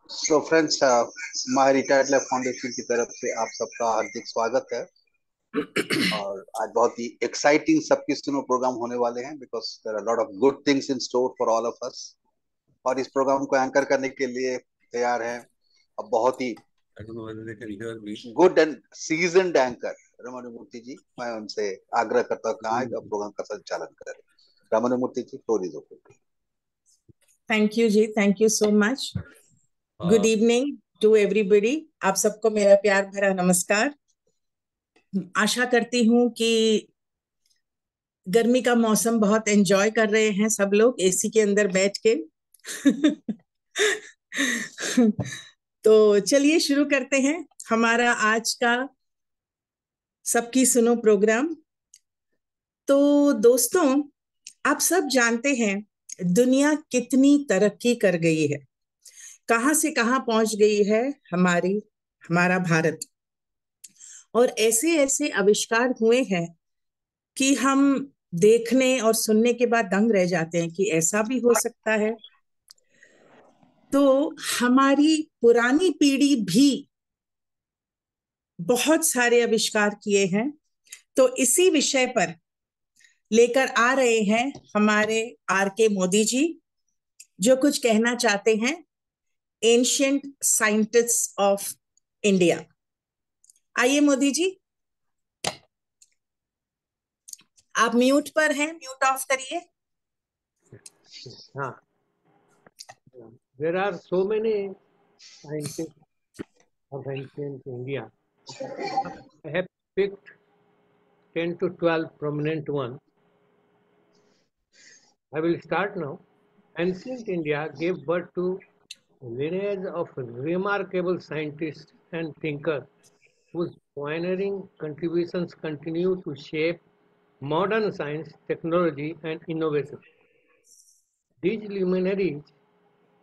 So friends, my retired life foundation की तरफ से आप सबका हार्दिक स्वागत है। और आज बहुत ही एक्साइटिंग सबकी सुनो प्रोग्राम होने वाले हैं, because there are lot of good things in store for all of us. और इस प्रोग्राम को एंकर करने के लिए तैयार हैं अब बहुत ही I don't know whether they can hear me. Good and seasoned anchor Raman Murthy ji. मैं उनसे आग्रह करता हूँ कि आए और प्रोग्राम का संचालन करें। Raman Murthy ji, floor is open. Thank you ji, thank you so much. Good Uh, evening to everybody. आप सबको मेरा प्यार भरा नमस्कार। आशा करती हूँ कि गर्मी का मौसम बहुत एंजॉय कर रहे हैं सब लोग एसी के अंदर बैठ के। तो चलिए शुरू करते हैं हमारा आज का सबकी सुनो प्रोग्राम। तो दोस्तों, आप सब जानते हैं दुनिया कितनी तरक्की कर गई है, कहां से कहां पहुंच गई है हमारा भारत। और ऐसे ऐसे आविष्कार हुए हैं कि हम देखने और सुनने के बाद दंग रह जाते हैं कि ऐसा भी हो सकता है। तो हमारी पुरानी पीढ़ी भी बहुत सारे आविष्कार किए हैं। तो इसी विषय पर लेकर आ रहे हैं हमारे R.K. मोदी जी, जो कुछ कहना चाहते हैं एंशिएंट साइंटिस्ट ऑफ इंडिया। आइए मोदी जी, आप म्यूट पर हैं, म्यूट ऑफ करिए। हाँ, there are so many scientists of ancient India. I have picked 10 to 12 prominent ones. I will start now. Ancient India gave birth to a lineage of remarkable scientists and thinkers whose pioneering contributions continue to shape modern science, technology, and innovation. These luminaries,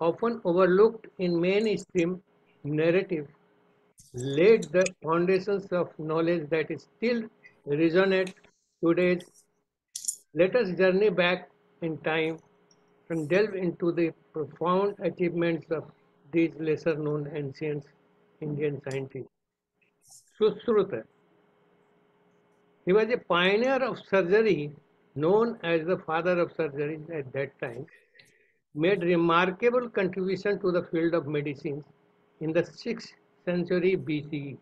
often overlooked in mainstream narrative, laid the foundations of knowledge that still resonate today. Let us journey back in time and delve into the profound achievements of these lesser-known ancient Indian scientists. Sushruta, he was a pioneer of surgery, known as the father of surgery at that time, made remarkable contribution to the field of medicine in the 6th century BCE.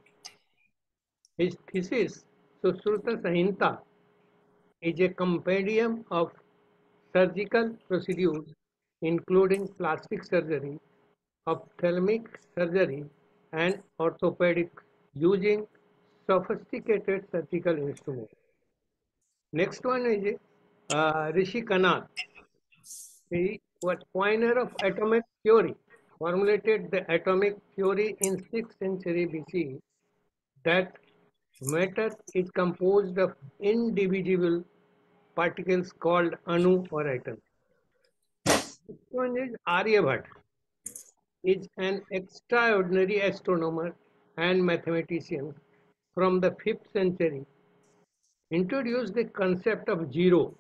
His thesis, Sushruta Sahinta, is a compendium of surgical procedures including plastic surgery, ophthalmic surgery, and orthopedic using sophisticated surgical instruments. Next one is Rishi Kanath. He was pioneer of atomic theory, formulated the atomic theory in 6th century BCE that matter is composed of indivisible particles called anu or atoms. Next one is Aryabhat, is an extraordinary astronomer and mathematician from the 5th century, introduced the concept of zero,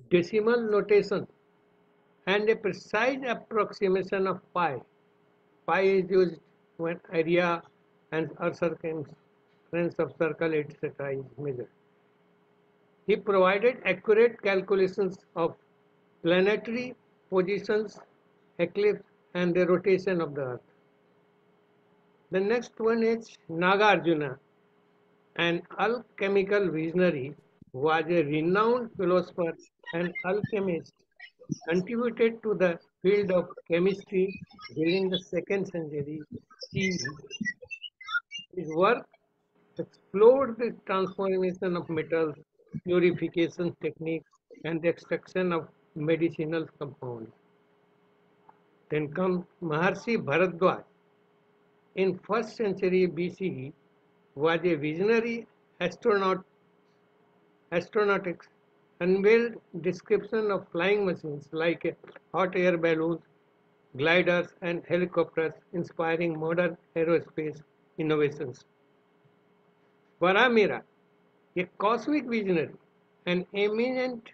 decimal notation, and a precise approximation of pi. Pi is used when area and circumference of circle, etc. is measured. He provided accurate calculations of planetary positions, eclipse, and the rotation of the Earth. The next one is Nagarjuna, an alchemical visionary, was a renowned philosopher and alchemist, contributed to the field of chemistry during the 2nd century CE. His work explored the transformation of metals, purification techniques, and the extraction of medicinal compounds. Then comes Maharshi Bharadwaj. In 1st century BCE, was a visionary astronautics, unveiled description of flying machines like hot air balloons, gliders, and helicopters, inspiring modern aerospace innovations. Paramira, a cosmic visionary, an eminent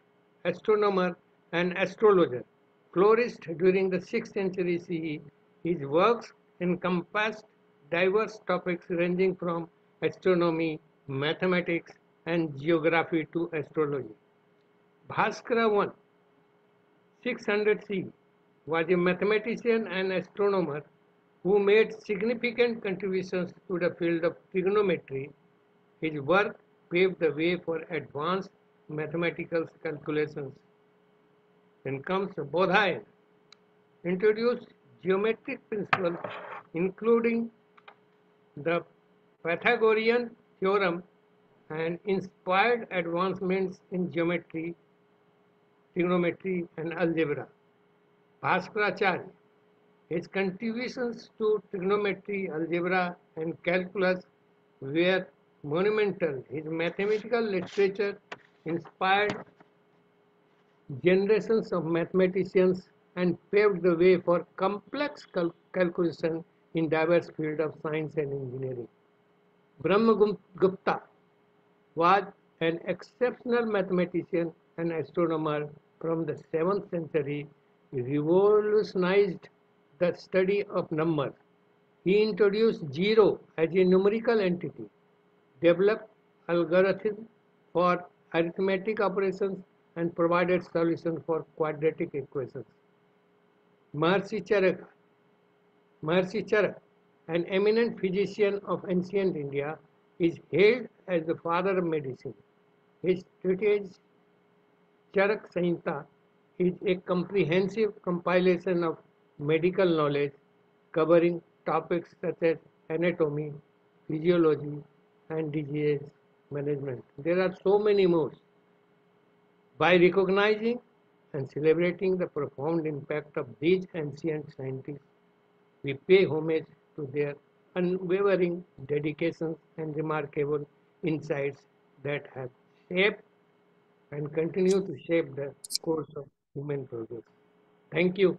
astronomer and astrologer, flourished during the 6th century CE His works encompassed diverse topics ranging from astronomy, mathematics, and geography to astrology. Bhaskara I, 600 CE, was a mathematician and astronomer who made significant contributions to the field of trigonometry. His work paved the way for advanced mathematical calculations. Then comes Bodhayan, introduced geometric principles including the Pythagorean theorem and inspired advancements in geometry, trigonometry, and algebra. Bhaskaracharya, his contributions to trigonometry, algebra, and calculus were monumental. His mathematical literature inspired generations of mathematicians and paved the way for complex calculation in diverse fields of science and engineering. Brahmagupta was an exceptional mathematician and astronomer from the 7th century. He revolutionized the study of numbers. He introduced zero as a numerical entity, developed algorithms for arithmetic operations, and provided solutions for quadratic equations. Maharishi Charak, an eminent physician of ancient India, is hailed as the father of medicine. His treatise Charak Samhita is a comprehensive compilation of medical knowledge covering topics such as anatomy, physiology, and disease management. There are so many more. By recognizing and celebrating the profound impact of these ancient scientists, we pay homage to their unwavering dedications and remarkable insights that have shaped and continue to shape the course of human progress. Thank you.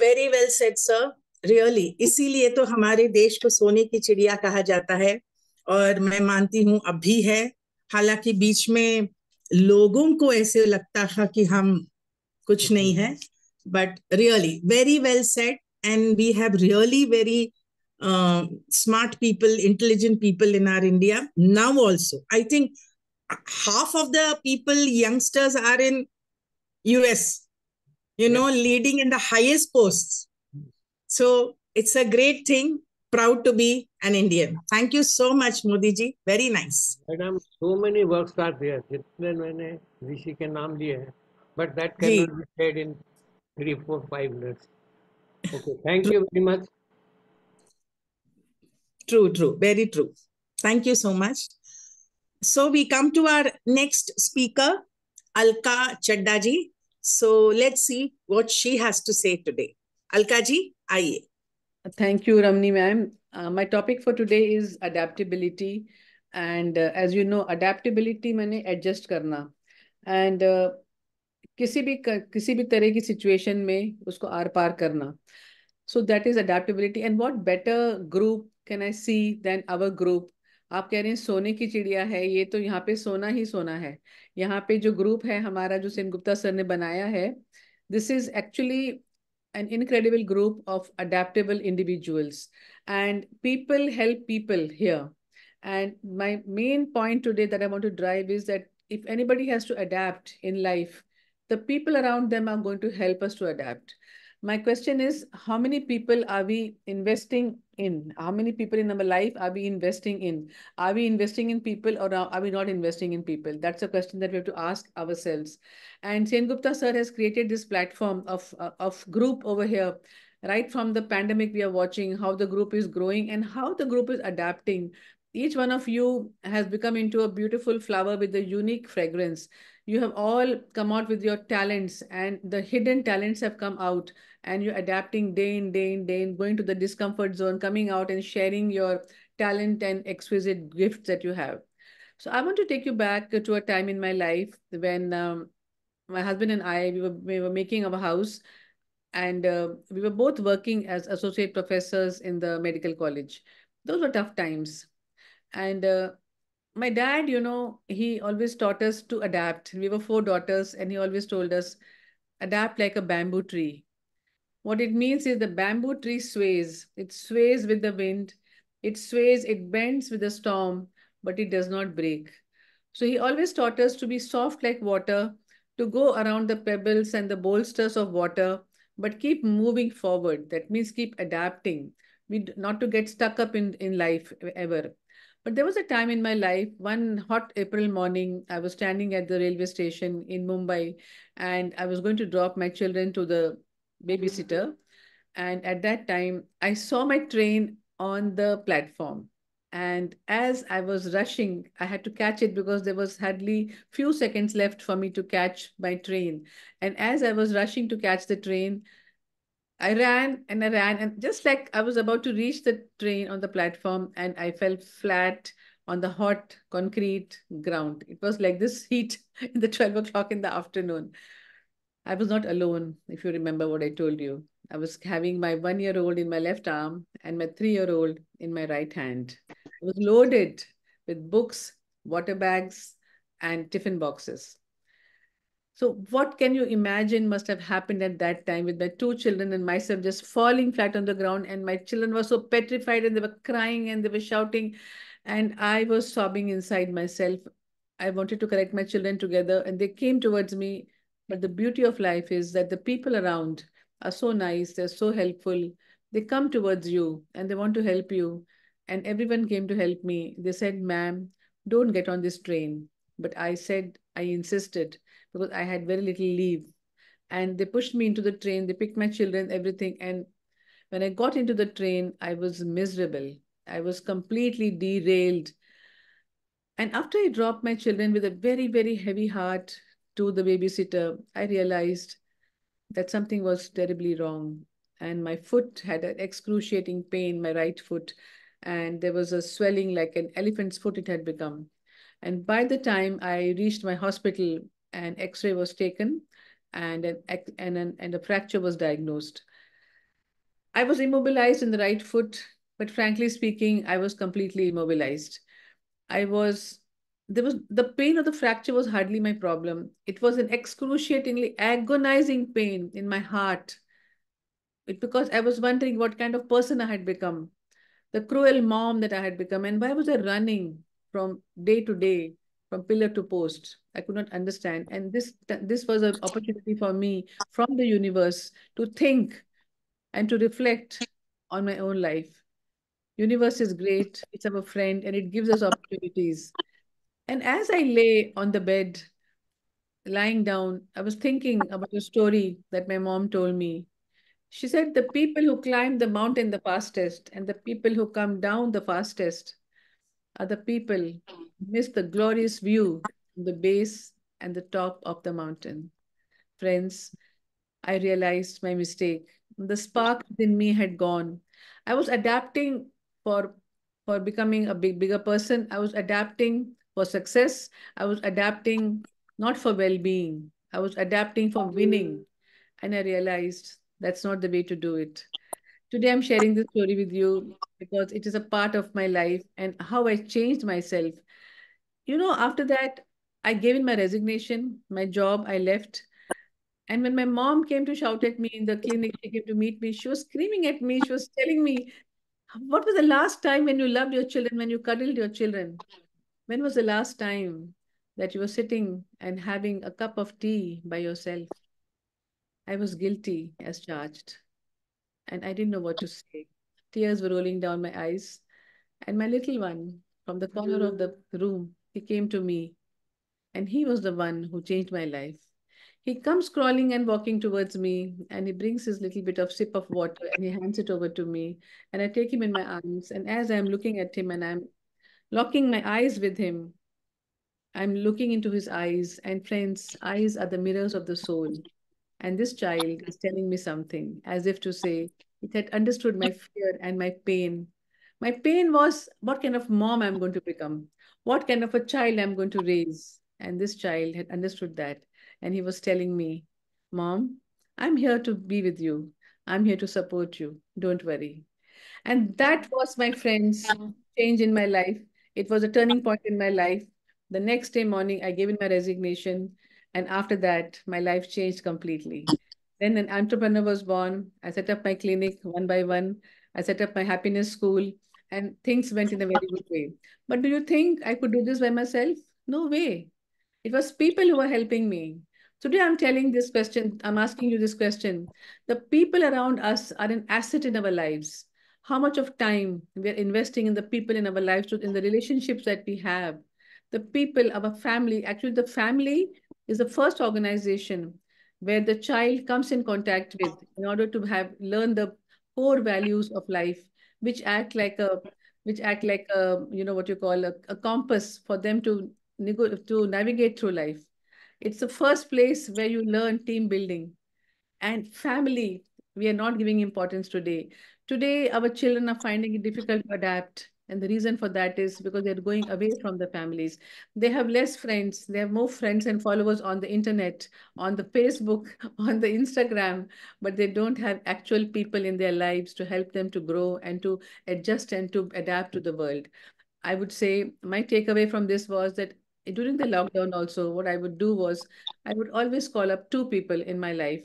Very well said sir, really. इसीलिए तो हमारे देश को सोने की चिड़िया कहा जाता है, और मैं मानती हूँ अब भी है। हालांकि बीच में लोगों को ऐसे लगता था कि हम कुछ नहीं है, but really very well said, and we have really very smart people, intelligent people in our India now also. I think half of the people, youngsters, are in US, leading in the highest posts. So it's a great thing. Proud to be an Indian. Thank you so much, Modi ji. Very nice. Madam, so many works are there. जितने मैंने ऋषि के नाम लिए हैं, but that cannot be said in 3, 4, 5 minutes. Okay, thank you very much. True. Very true. Thank you so much. So we come to our next speaker, Alka Chadda ji. So let's see what she has to say today. Alka ji, aaiye. Thank you, Ramni ma'am. My topic for today is adaptability. And as you know, adaptability माने adjust करना. And किसी भी तरह की situation में उसको are पार करना. So that is adaptability. And what better group can I see than our group? आप कह रहे हैं सोने की चिड़िया है, ये तो यहाँ पे सोना ही सोना है. यहाँ पे जो ग्रुप है हमारा, जो सेनगुप्ता सर ने बनाया है, this is actually an incredible group of adaptable individuals, and people help people here. And my main point today that I want to drive is that if anybody has to adapt in life, the people around them are going to help us to adapt. My question is, how many people are we investing in? How many people in our life are we investing in? Are we investing in people, or are we not investing in people? That's a question that we have to ask ourselves. And Sengupta sir has created this platform of group over here. Right from the pandemic, we are watching how the group is growing and how the group is adapting. Each one of you has become into a beautiful flower with a unique fragrance. You have all come out with your talents, and the hidden talents have come out, and you're adapting day in, going to the discomfort zone, coming out and sharing your talent and exquisite gifts that you have. So I want to take you back to a time in my life when my husband and I, we were making our house, and we were both working as associate professors in the medical college. Those were tough times. And my dad, he always taught us to adapt. We were 4 daughters, and he always told us, adapt like a bamboo tree. What it means is the bamboo tree sways. It sways with the wind. It sways, it bends with the storm, but it does not break. So he always taught us to be soft like water, to go around the pebbles and the bolsters of water, but keep moving forward. That means keep adapting. Not to get stuck up in life ever. But there was a time in my life, one hot April morning, I was standing at the railway station in Mumbai and I was going to drop my children to the babysitter. And at that time, I saw my train on the platform. And as I was rushing, I had to catch it because there was hardly few seconds left for me to catch my train. And as I was rushing to catch the train, I ran and I ran, and just like I was about to reach the train on the platform, and I fell flat on the hot concrete ground. It was like this heat in the 12 o'clock in the afternoon. I was not alone, if you remember what I told you. I was having my 1 year old in my left arm and my 3 year old in my right hand. I was loaded with books, water bags, and tiffin boxes. So, what can you imagine must have happened at that time with my two children and myself just falling flat on the ground? And my children were so petrified and they were crying and they were shouting, and I was sobbing inside myself. I wanted to collect my children together, and they came towards me. But the beauty of life is that the people around are so nice, they're so helpful. They come towards you and they want to help you. And everyone came to help me. They said, "Ma'am, don't get on this train." But I said, I insisted because I had very little leave. And they pushed me into the train, they picked my children, everything. And when I got into the train, I was miserable. I was completely derailed. And after I dropped my children with a very, very heavy heart to the babysitter, I realized that something was terribly wrong. And my foot had an excruciating pain, my right foot. And there was a swelling like an elephant's foot it had become. And by the time I reached my hospital, an X-ray was taken, and and a fracture was diagnosed. I was immobilized in the right foot, but frankly speaking, I was completely immobilized. I was there was the pain of the fracture was hardly my problem. It was an excruciatingly agonizing pain in my heart. Because I was wondering what kind of person I had become, the cruel mom that I had become, and why was I running from day to day, from pillar to post? I could not understand. And this was an opportunity for me from the universe to think and to reflect on my own life. Universe is great, it's our friend, and it gives us opportunities. And as I lay on the bed, lying down, I was thinking about a story that my mom told me. She said, the people who climb the mountain the fastest and the people who come down the fastest are the people who miss the glorious view from the base and the top of the mountain. Friends, I realized my mistake. The spark within me had gone. I was adapting for becoming a bigger person. I was adapting for success. I was adapting not for well-being. I was adapting for winning. And I realized that's not the way to do it. Today, I'm sharing this story with you because it is a part of my life and how I changed myself. After that, I gave in my resignation, my job, I left. And when my mom came to shout at me in the clinic, she came to meet me. She was screaming at me. She was telling me, what was the last time when you loved your children, when you cuddled your children? When was the last time that you were sitting and having a cup of tea by yourself? I was guilty as charged, and I didn't know what to say. Tears were rolling down my eyes, and my little one from the corner of the room, he came to me, and he was the one who changed my life. He comes crawling and walking towards me, and he brings his little bit of sip of water and he hands it over to me. And I take him in my arms. And as I'm looking at him and I'm locking my eyes with him, I'm looking into his eyes. And friends, eyes are the mirrors of the soul. And this child is telling me something as if to say, it had understood my fear and my pain. My pain was what kind of mom I'm going to become, what kind of a child I'm going to raise. And this child had understood that. And he was telling me, Mom, I'm here to be with you. I'm here to support you. Don't worry. And that was, my friends, change in my life. It was a turning point in my life. The next day morning, I gave in my resignation. And after that, my life changed completely. Then an entrepreneur was born. I set up my clinic one by one. I set up my happiness school, and things went in a very good way. But do you think I could do this by myself? No way. It was people who were helping me. Today I'm telling this question, I'm asking you this question. The people around us are an asset in our lives. How much of time we are investing in the people in our lives, in the relationships that we have, the people, our family. Actually, the family is the first organization where the child comes in contact with in order to have learn the core values of life, which act like a what you call a compass for them to navigate through life. It's the first place where you learn team building and family. We are not giving importance today. Today, our children are finding it difficult to adapt. And the reason for that is because they're going away from the families. They have less friends. They have more friends and followers on the internet, on the Facebook, on the Instagram, but they don't have actual people in their lives to help them to grow and to adjust and to adapt to the world. I would say my takeaway from this was that during the lockdown also, what I would do was I would always call up two people in my life,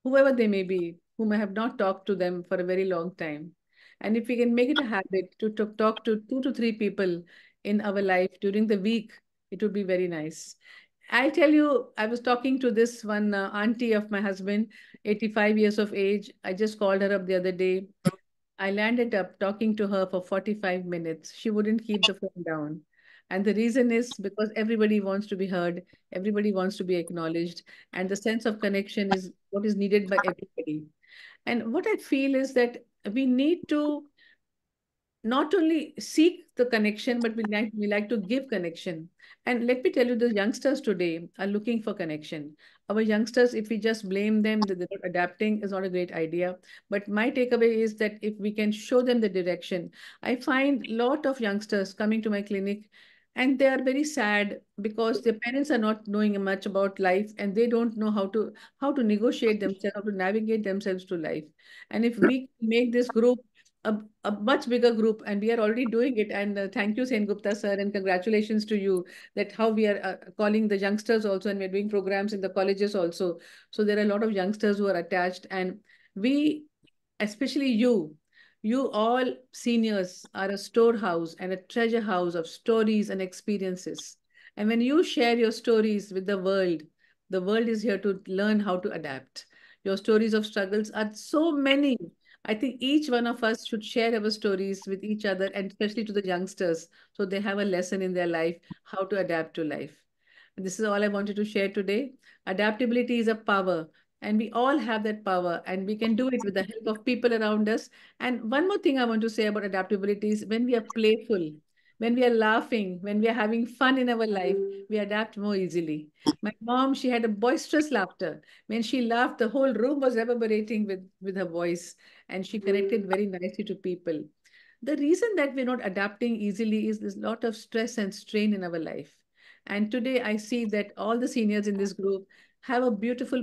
whoever they may be, whom I have not talked to them for a very long time. And if we can make it a habit to talk to 2 to 3 people in our life during the week, it would be very nice. I tell you, I was talking to this one auntie of my husband, 85 years of age. I just called her up the other day. I landed up talking to her for 45 minutes. She wouldn't keep the phone down. And the reason is because everybody wants to be heard, everybody wants to be acknowledged, and the sense of connection is what is needed by everybody. And what I feel is that we need to not only seek the connection, but we like to give connection. And let me tell you, the youngsters today are looking for connection. Our youngsters, if we just blame them that they're not adapting, is not a great idea. But my takeaway is that if we can show them the direction, I find a lot of youngsters coming to my clinic and they are very sad because their parents are not knowing much about life and they don't know how to negotiate themselves, how to navigate themselves to life. And if we make this group a much bigger group, and we are already doing it. And thank you, Sen Gupta sir, and congratulations to you that how we are calling the youngsters also, and we're doing programs in the colleges also. So there are a lot of youngsters who are attached, and we, especially you all seniors are a storehouse and a treasure house of stories and experiences. And when you share your stories with the world is here to learn how to adapt. Your stories of struggles are so many. I think each one of us should share our stories with each other and especially to the youngsters so they have a lesson in their life how to adapt to life. And this is all I wanted to share today. Adaptability is a power, and we all have that power, and we can do it with the help of people around us. And one more thing I want to say about adaptability is when we are playful, when we are laughing, when we are having fun in our life, we adapt more easily. My mom, she had a boisterous laughter. When she laughed, the whole room was reverberating with her voice, and she connected very nicely to people. The reason that we're not adapting easily is there's a lot of stress and strain in our life. And today I see that all the seniors in this group have a beautiful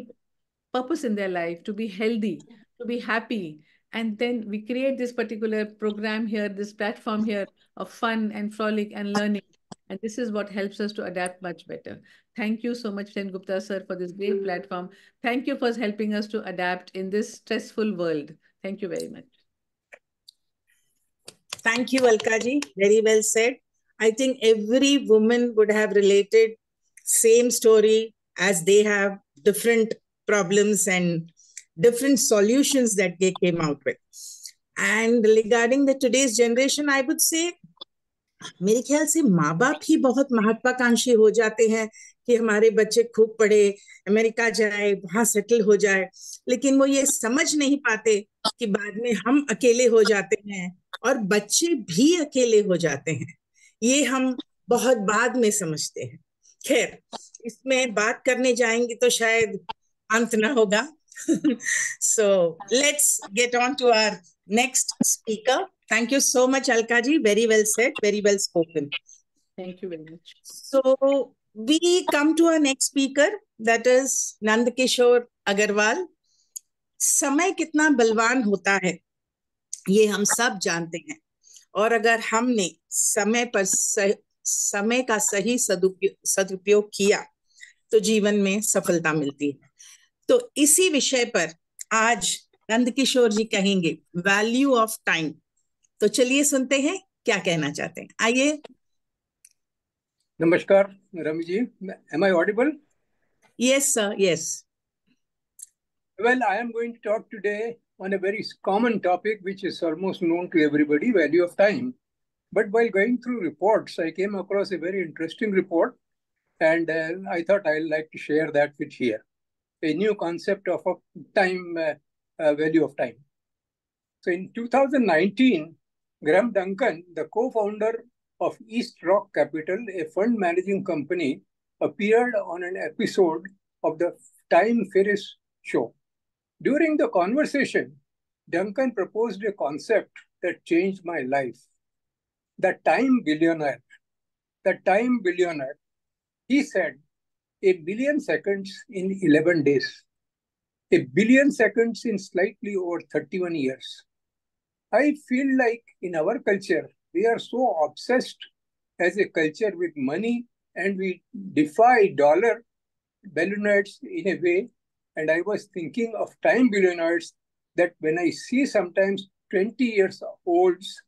purpose in their life to be healthy, to be happy. And then we create this particular program here, this platform here of fun and frolic and learning. And this is what helps us to adapt much better. Thank you so much, Sen Gupta sir, for this great platform. Thank you for helping us to adapt in this stressful world. Thank you very much. Thank you, Alka ji. Very well said. I think every woman would have related same story as they have different problems and different solutions that they came out with. And regarding the today's generation, I would say मेरे ख्याल से माँ बाप ही बहुत महत्वाकांक्षी हो जाते हैं कि हमारे बच्चे खूब पढ़े, अमेरिका जाए, वहां सेटल हो जाए, लेकिन वो ये समझ नहीं पाते कि बाद में हम अकेले हो जाते हैं और बच्चे भी अकेले हो जाते हैं. ये हम बहुत बाद में समझते हैं. खैर, इसमें बात करने जाएंगे तो शायद अंत ना होगा. So let's get on to our next speaker. Thank you so much, Alka ji. Very well said, very well spoken. Thank you very much. So we come to our next speaker, that is Nandkishore Agarwal. समय कितना बलवान होता है ये हम सब जानते हैं, और अगर हमने समय का सही सदुपयोग किया तो जीवन में सफलता मिलती है. तो इसी विषय पर आज नंदकिशोर जी कहेंगे, वैल्यू ऑफ टाइम। तो चलिए सुनते हैं क्या कहना चाहते हैं, आइए। Namaskar, Ramji. Am I audible? Yes, sir. Yes. Well, I am going to talk today on a very common topic, which is almost known to everybody, value of time. But while going through reports, I came across a very interesting report, and I thought I'd like to share that with here. A new concept of time, value of time. So in 2019, Graham Duncan, the co-founder of East Rock Capital, a fund managing company, appeared on an episode of the Time Ferriss show. During the conversation, Duncan proposed a concept that changed my life. The time billionaire. The time billionaire. He said, 1,000,000,000 seconds in 11 days. 1,000,000,000 seconds in slightly over 31 years. I feel like in our culture, we are so obsessed as a culture with money, and we defy dollar billionaires in a way. And I was thinking of time billionaires that when I see sometimes 20 years olds,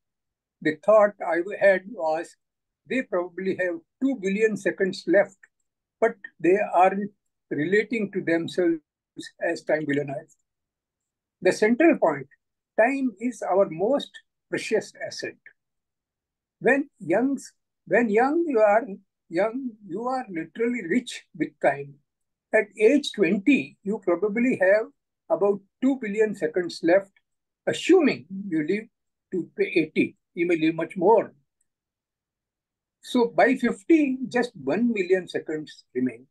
the thought I had was they probably have 2 billion seconds left, but they aren't relating to themselves as time billionaires. The central point, time is our most precious asset. When young you are literally rich with time. At age 20, you probably have about 2 billion seconds left, assuming you live to 80. You may live much more. So by 50, just 1 million seconds remain.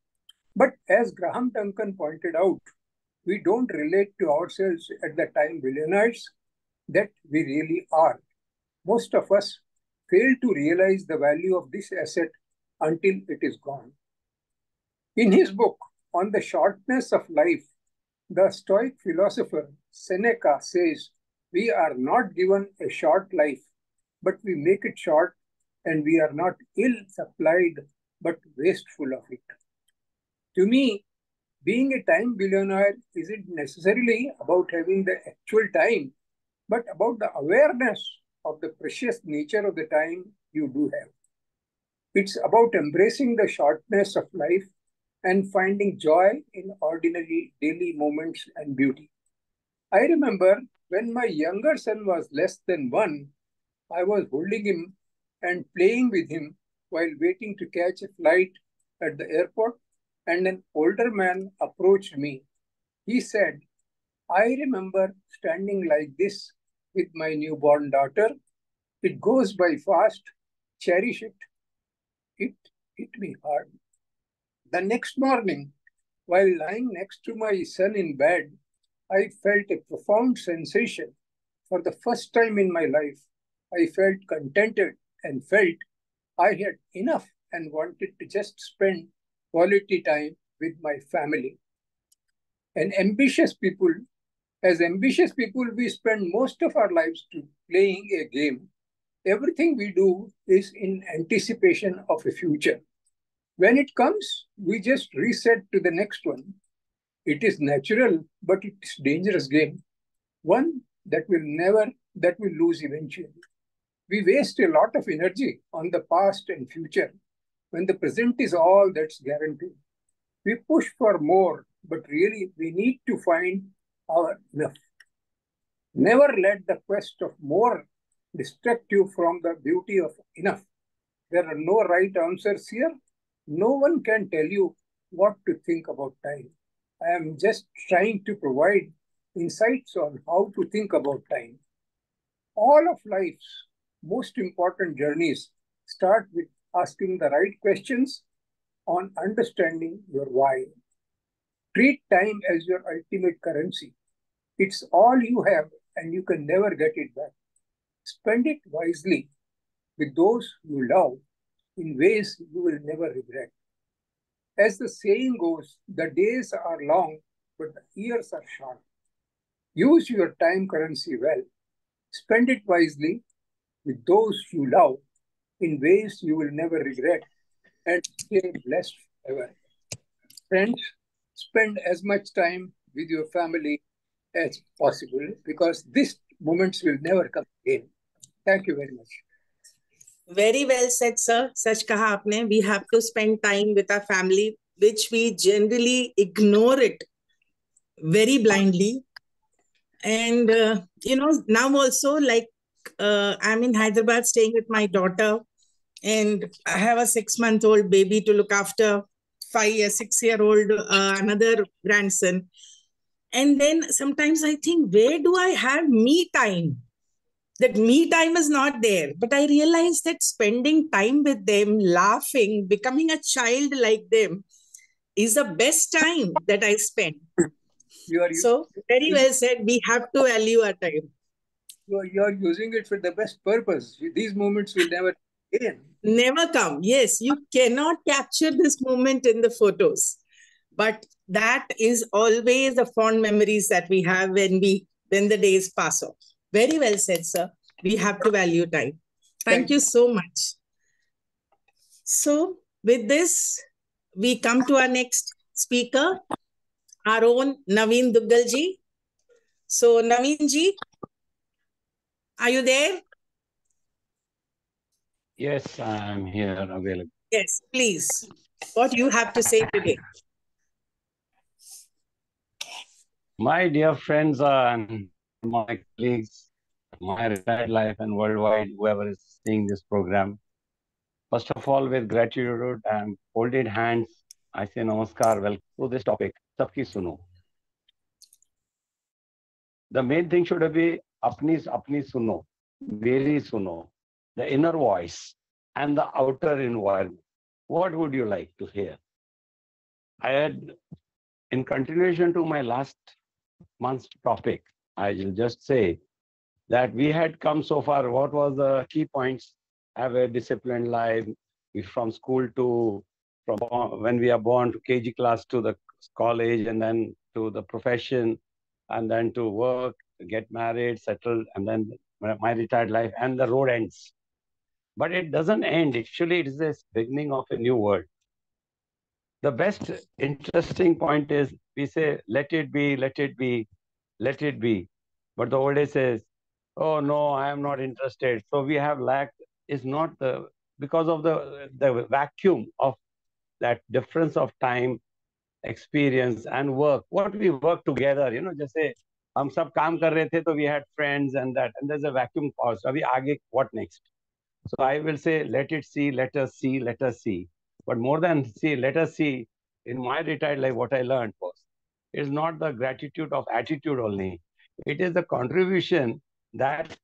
But as Graham Duncan pointed out, we don't relate to ourselves at the time billionaires that we really are. Most of us fail to realize the value of this asset until it is gone. In his book, On the Shortness of Life, the Stoic philosopher Seneca says, we are not given a short life, but we make it short, and we are not ill-supplied, but wasteful of it. To me, being a time billionaire isn't necessarily about having the actual time, but about the awareness of the precious nature of the time you do have. It's about embracing the shortness of life and finding joy in ordinary daily moments and beauty. I remember when my younger son was less than 1, I was holding him and playing with him while waiting to catch a flight at the airport, and an older man approached me. He said, I remember standing like this with my newborn daughter. It goes by fast. Cherish it. It hit me hard. The next morning, while lying next to my son in bed, I felt a profound sensation. For the first time in my life, I felt contented and felt I had enough and wanted to just spend quality time with my family. And as ambitious people, we spend most of our lives playing a game. Everything we do is in anticipation of a future. When it comes, we just reset to the next one. It is natural, but it's a dangerous game. One that will lose eventually. We waste a lot of energy on the past and future when the present is all that's guaranteed. We push for more, but really we need to find our enough. Never let the quest of more distract you from the beauty of enough. There are no right answers here. No one can tell you what to think about time. I am just trying to provide insights on how to think about time. All of life's most important journeys start with asking the right questions on understanding your why. Treat time as your ultimate currency. It's all you have, and you can never get it back. Spend it wisely with those you love in ways you will never regret. As the saying goes, the days are long, but the years are short. Use your time currency well. Spend it wisely with those you love in ways you will never regret, and stay blessed forever. Friends, spend as much time with your family as possible, because these moments will never come again. Thank you very much. Very well said, sir. सच कहा आपने. We have to spend time with our family, which we generally ignore it very blindly. And now also, like, I'm in Hyderabad staying with my daughter, and I have a 6-month-old baby to look after, 6-year-old another grandson. And then sometimes I think, where do I have me time? That me time is not there. But I realized that spending time with them, laughing, becoming a child like them is the best time that I spend. So very well said. We have to value our time. You are using it for the best purpose. These moments will never again. Never come. Yes, you cannot capture this moment in the photos. But that is always the fond memories that we have when the days pass off. Very well said, sir. We have to value time. Thank you so much. So with this, we come to our next speaker, our own Naveen Duggal ji. So Naveen ji, are you there? Yes, I'm here available. Yes, please. What you have to say today? My dear friends and my colleagues, my retired life and worldwide, whoever is seeing this program, first of all, with gratitude and folded hands, I say namaskar, welcome to this topic, Sabki Suno. The main thing should be apni suno, very suno, the inner voice and the outer environment. What would you like to hear? I had, in continuation to my last month's topic, I will just say that we had come so far. What was the key points? Have a disciplined life from school to, from when we are born to KG class to the college, and then to the profession, and then to work, get married, settle, and then my retired life, and the road ends. But it doesn't end. Actually, it is the beginning of a new world. The best interesting point is we say, let it be, let it be, let it be. But the old age says, oh no, I am not interested. So we have lacked, is not because of the vacuum of that difference of time, experience and work. What we work together, just say, हम सब काम कर रहे थे, so we had friends and that, and there's a vacuum pause. अभी आगे, what next? So I will say, let it see, let us see, let us see. But more than see, let us see, in my retired life, what I learned was, it's not the gratitude of attitude only. It is the contribution that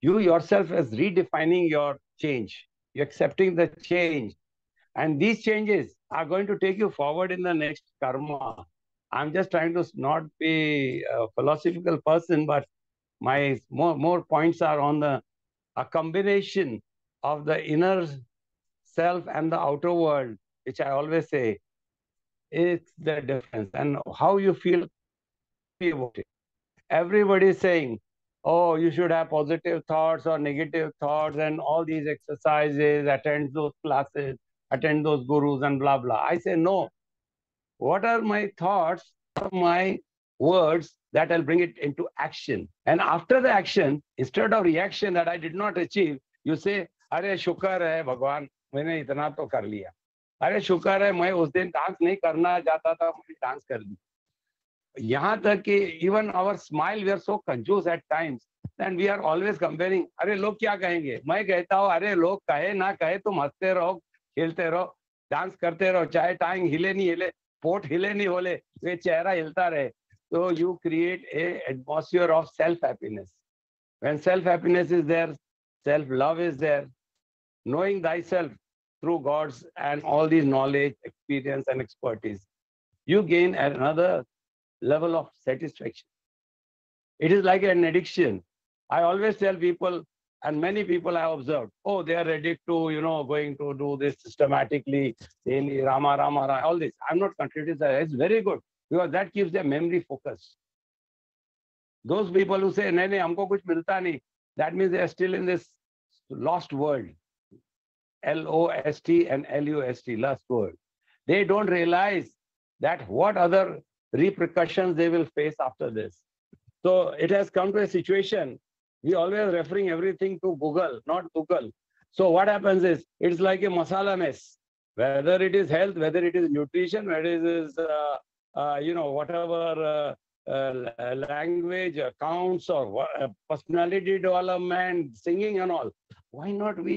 you yourself is redefining your change. You're accepting the change. And these changes are going to take you forward in the next karma. I'm just trying to not be a philosophical person, but my more points are on a combination of the inner self and the outer world, which I always say is the difference, and how you feel about it. Everybody is saying, oh, you should have positive thoughts or negative thoughts and all these exercises, attend those classes, attend those gurus and blah, blah. I say, no. What are my thoughts, my words that I'll bring it into action? And after the action, instead of reaction that I did not achieve, you say, अरे शुक्र है भगवान मैंने इतना तो कर लिया. अरे शुक्र है मैं उस दिन डांस नहीं करना चाहता था, मैंने डांस कर दी. यहाँ तक कि even our smile, we are so confused at times and we are always comparing. अरे लोग क्या कहेंगे? मैं कहता हूँ अरे लोग कहे ना कहे तुम हंसते रहो, खेलते रहो, डांस करते रहो, चाहे टांग हिले नहीं हिले, पोट हिले नहीं होले, वे चेहरा हिलता रहे. So you create a atmosphere of self-happiness. When self-happiness is there, self-love is there, knowing thyself through God's and all these knowledge, experience and expertise, you gain another level of satisfaction. It is like an addiction. I always tell people, and many people I have observed, oh, they are ready to, going to do this systematically, daily, Rama, all this. I'm not criticizing. It's very good because that keeps their memory focused. Those people who say, nahi, humko kuch milta nahi, that means they are still in this lost world. L-O-S-T and L-U-S-T, lost world. They don't realize that what other repercussions they will face after this. So it has come to a situation, we always referring everything to Google, not Google. So what happens is, it's like a masala mess, whether it is health, whether it is nutrition, whether it is, whatever language, accounts, or personality development, singing and all. Why not we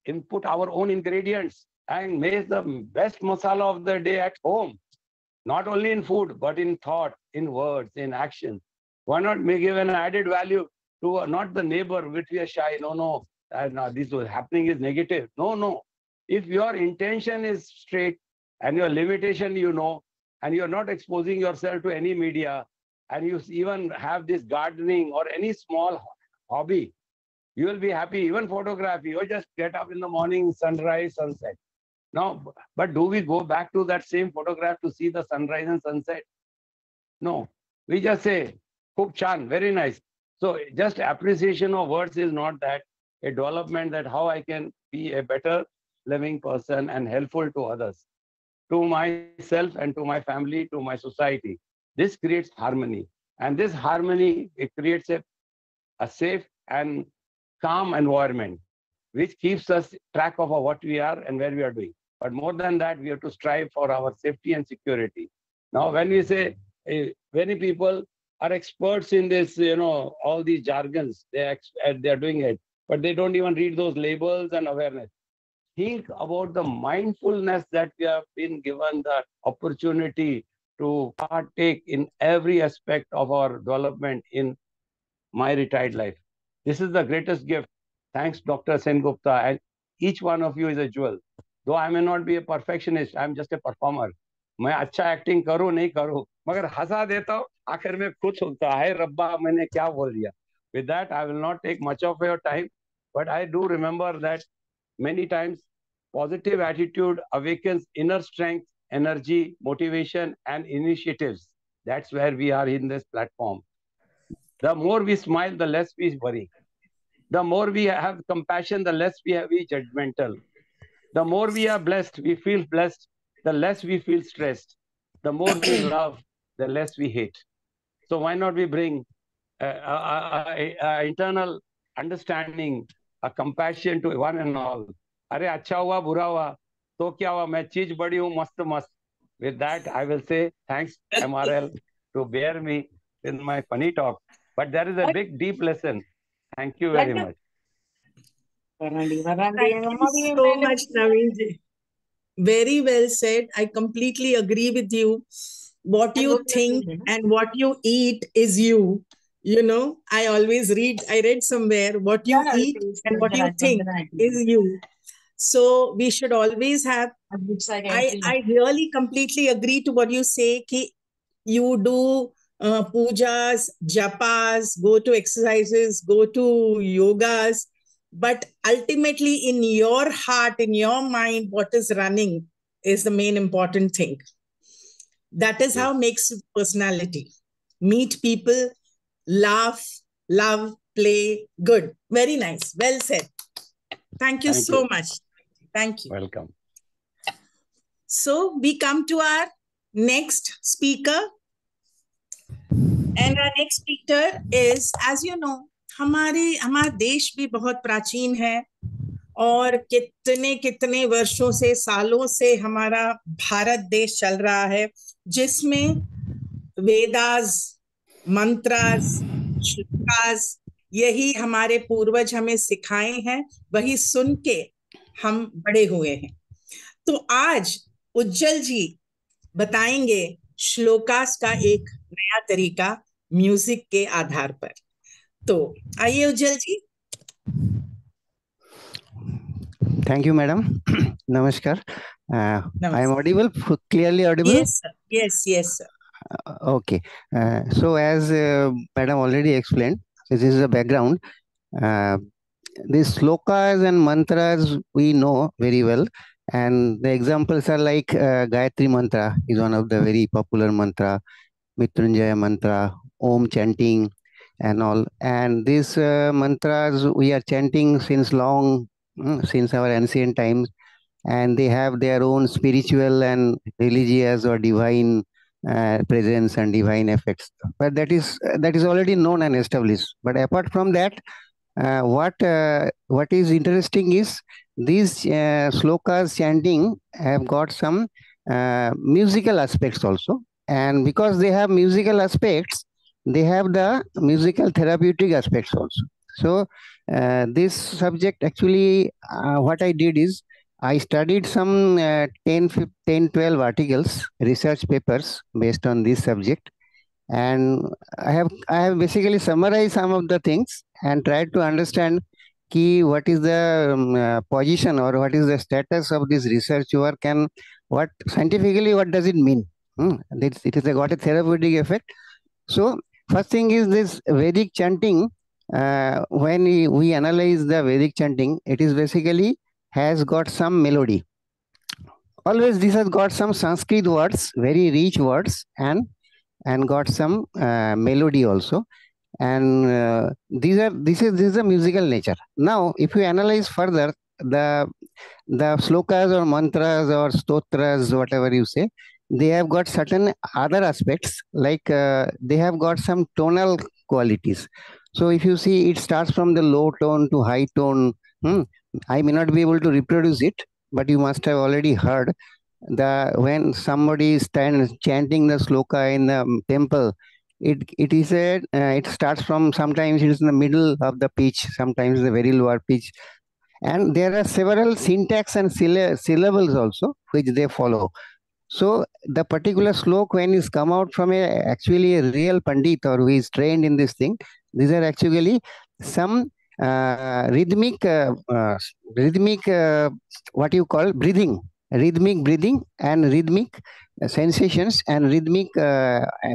input our own ingredients and make the best masala of the day at home? Not only in food, but in thought, in words, in action. Why not make give an added value to not the neighbor which we are shy? No, this was happening is negative. No. If your intention is straight and your limitation and you're not exposing yourself to any media, and you even have this gardening or any small hobby, you will be happy. Even photography, you just get up in the morning, sunrise, sunset. No, but do we go back to that same photograph to see the sunrise and sunset? No, we just say, "Khub chan, very nice." So just appreciation of words is not that. A development that how I can be a better living person and helpful to others, to myself and to my family, to my society. This creates harmony. And this harmony, it creates a safe and calm environment, which keeps us track of what we are and where we are doing. But more than that, we have to strive for our safety and security. Now, when we say many people are experts in this, all these jargons, they are doing it, but they don't even read those labels and awareness. Think about the mindfulness that we have been given the opportunity to partake in every aspect of our development in my retired life. This is the greatest gift. Thanks, Dr. Sengupta. And each one of you is a jewel. Though I may not be a perfectionist, I'm just a performer. मैं अच्छा acting करूं नहीं करूं, मगर हंसा देता हूं, आखिर में खुश होता है, रब्बा मैंने क्या बोल दिया. With that, I will not take much of your time, but I do remember that many times positive attitude awakens inner strength, energy, motivation, and initiatives. That's where we are in this platform. The more we smile, the less we worry. The more we have compassion, the less we be judgmental. The more we are blessed, we feel blessed, the less we feel stressed. The more we love, the less we hate. So why not we bring internal understanding, a compassion to one and all. अरे अच्छा हुआ बुरा हुआ तो क्या हुआ, मैं चीज बड़ी हूँ मस्त मस्त. With that, I will say thanks MRL to bear me in my funny talk. But there is a big deep lesson. Thank you very much. Thank you so much, Naveen ji. Very well said. I completely agree with you. What you think and what you eat is you. I read somewhere, what you eat and what you think is you. So we should always have, I really completely agree to what you say, ki you do pujas, japas, go to exercises, go to yogas, but ultimately in your heart, in your mind, what is running is the main important thing. That is how makes personality. Meet people, laugh, love, play, good. Very nice. Well said. Thank you so much. Thank you. Welcome. So we come to our next speaker. And our next speaker is, as you know, हमारा देश भी बहुत प्राचीन है और कितने कितने वर्षों से, सालों से हमारा भारत देश चल रहा है, जिसमें वेदास, मंत्रास, श्लोकास, यही हमारे पूर्वज हमें सिखाए हैं, वही सुन के हम बड़े हुए हैं. तो आज उज्जवल जी बताएंगे श्लोकास का एक नया तरीका म्यूजिक के आधार पर. तो आइए उज्जवल जी. Thank you, madam. Namaskar. I am audible, clearly audible? Yes, sir. Yes, sir. Okay. So as madam already explained, this is the background. These slokas and mantras we know very well. And the examples are like Gayatri Mantra is one of the very popular mantra, Mrityunjaya Mantra, Om chanting and all. And these mantras we are chanting since long, since our ancient times. And they have their own spiritual and religious or divine presence and divine effects. But that is already known and established. But apart from that, what is interesting is these slokas chanting have got some musical aspects also, and because they have musical aspects, they have the musical therapeutic aspects also. So this subject actually, what I did is I studied some 12 articles, research papers based on this subject, and I have basically summarized some of the things and tried to understand what is the position or what is the status of this research work, and what scientifically what does it mean. It has got a therapeutic effect. So first thing is this Vedic chanting. When we analyze the Vedic chanting, it is basically has got some melody. Always this has got some Sanskrit words, very rich words, and got some melody also. And this is a musical nature. Now, if you analyze further, the slokas or mantras or stotras, whatever you say, they have got certain other aspects, like they have got some tonal qualities. So if you see, it starts from the low tone to high tone. I may not be able to reproduce it, but you must have already heard when somebody is chanting the sloka in the temple, it starts from, sometimes it is in the middle of the pitch, sometimes the very lower pitch, and there are several syntax and syllables also which they follow. So the particular slok, when is come out from actually a real pandit or who is trained in this thing, these are actually some rhythmic what you call breathing, rhythmic breathing and rhythmic sensations and rhythmic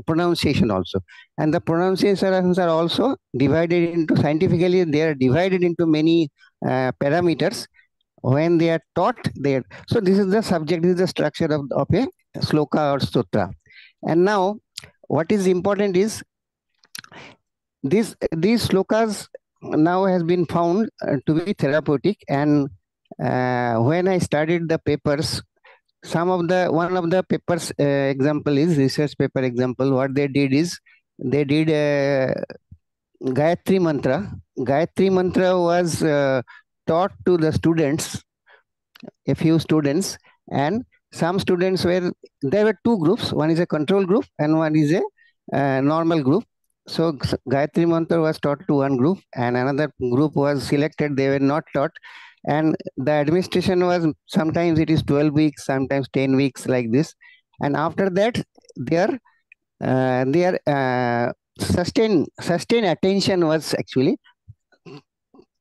pronunciation also. And the pronunciations are also divided into, scientifically they are divided into many parameters. When they are taught there, so this is the subject, this is the structure of a sloka or stotra. And now what is important is these slokas now has been found to be therapeutic. And when I studied the papers, one of the papers example is research paper example. What they did is they did Gayatri Mantra. Gayatri Mantra was taught to the students, a few students, and some students there were two groups. One is a control group and one is a normal group. So Gayatri Mantra was taught to one group and another group was selected. They were not taught. And the administration was, sometimes it is 12 weeks, sometimes 10 weeks, like this. And after that, their sustained attention was actually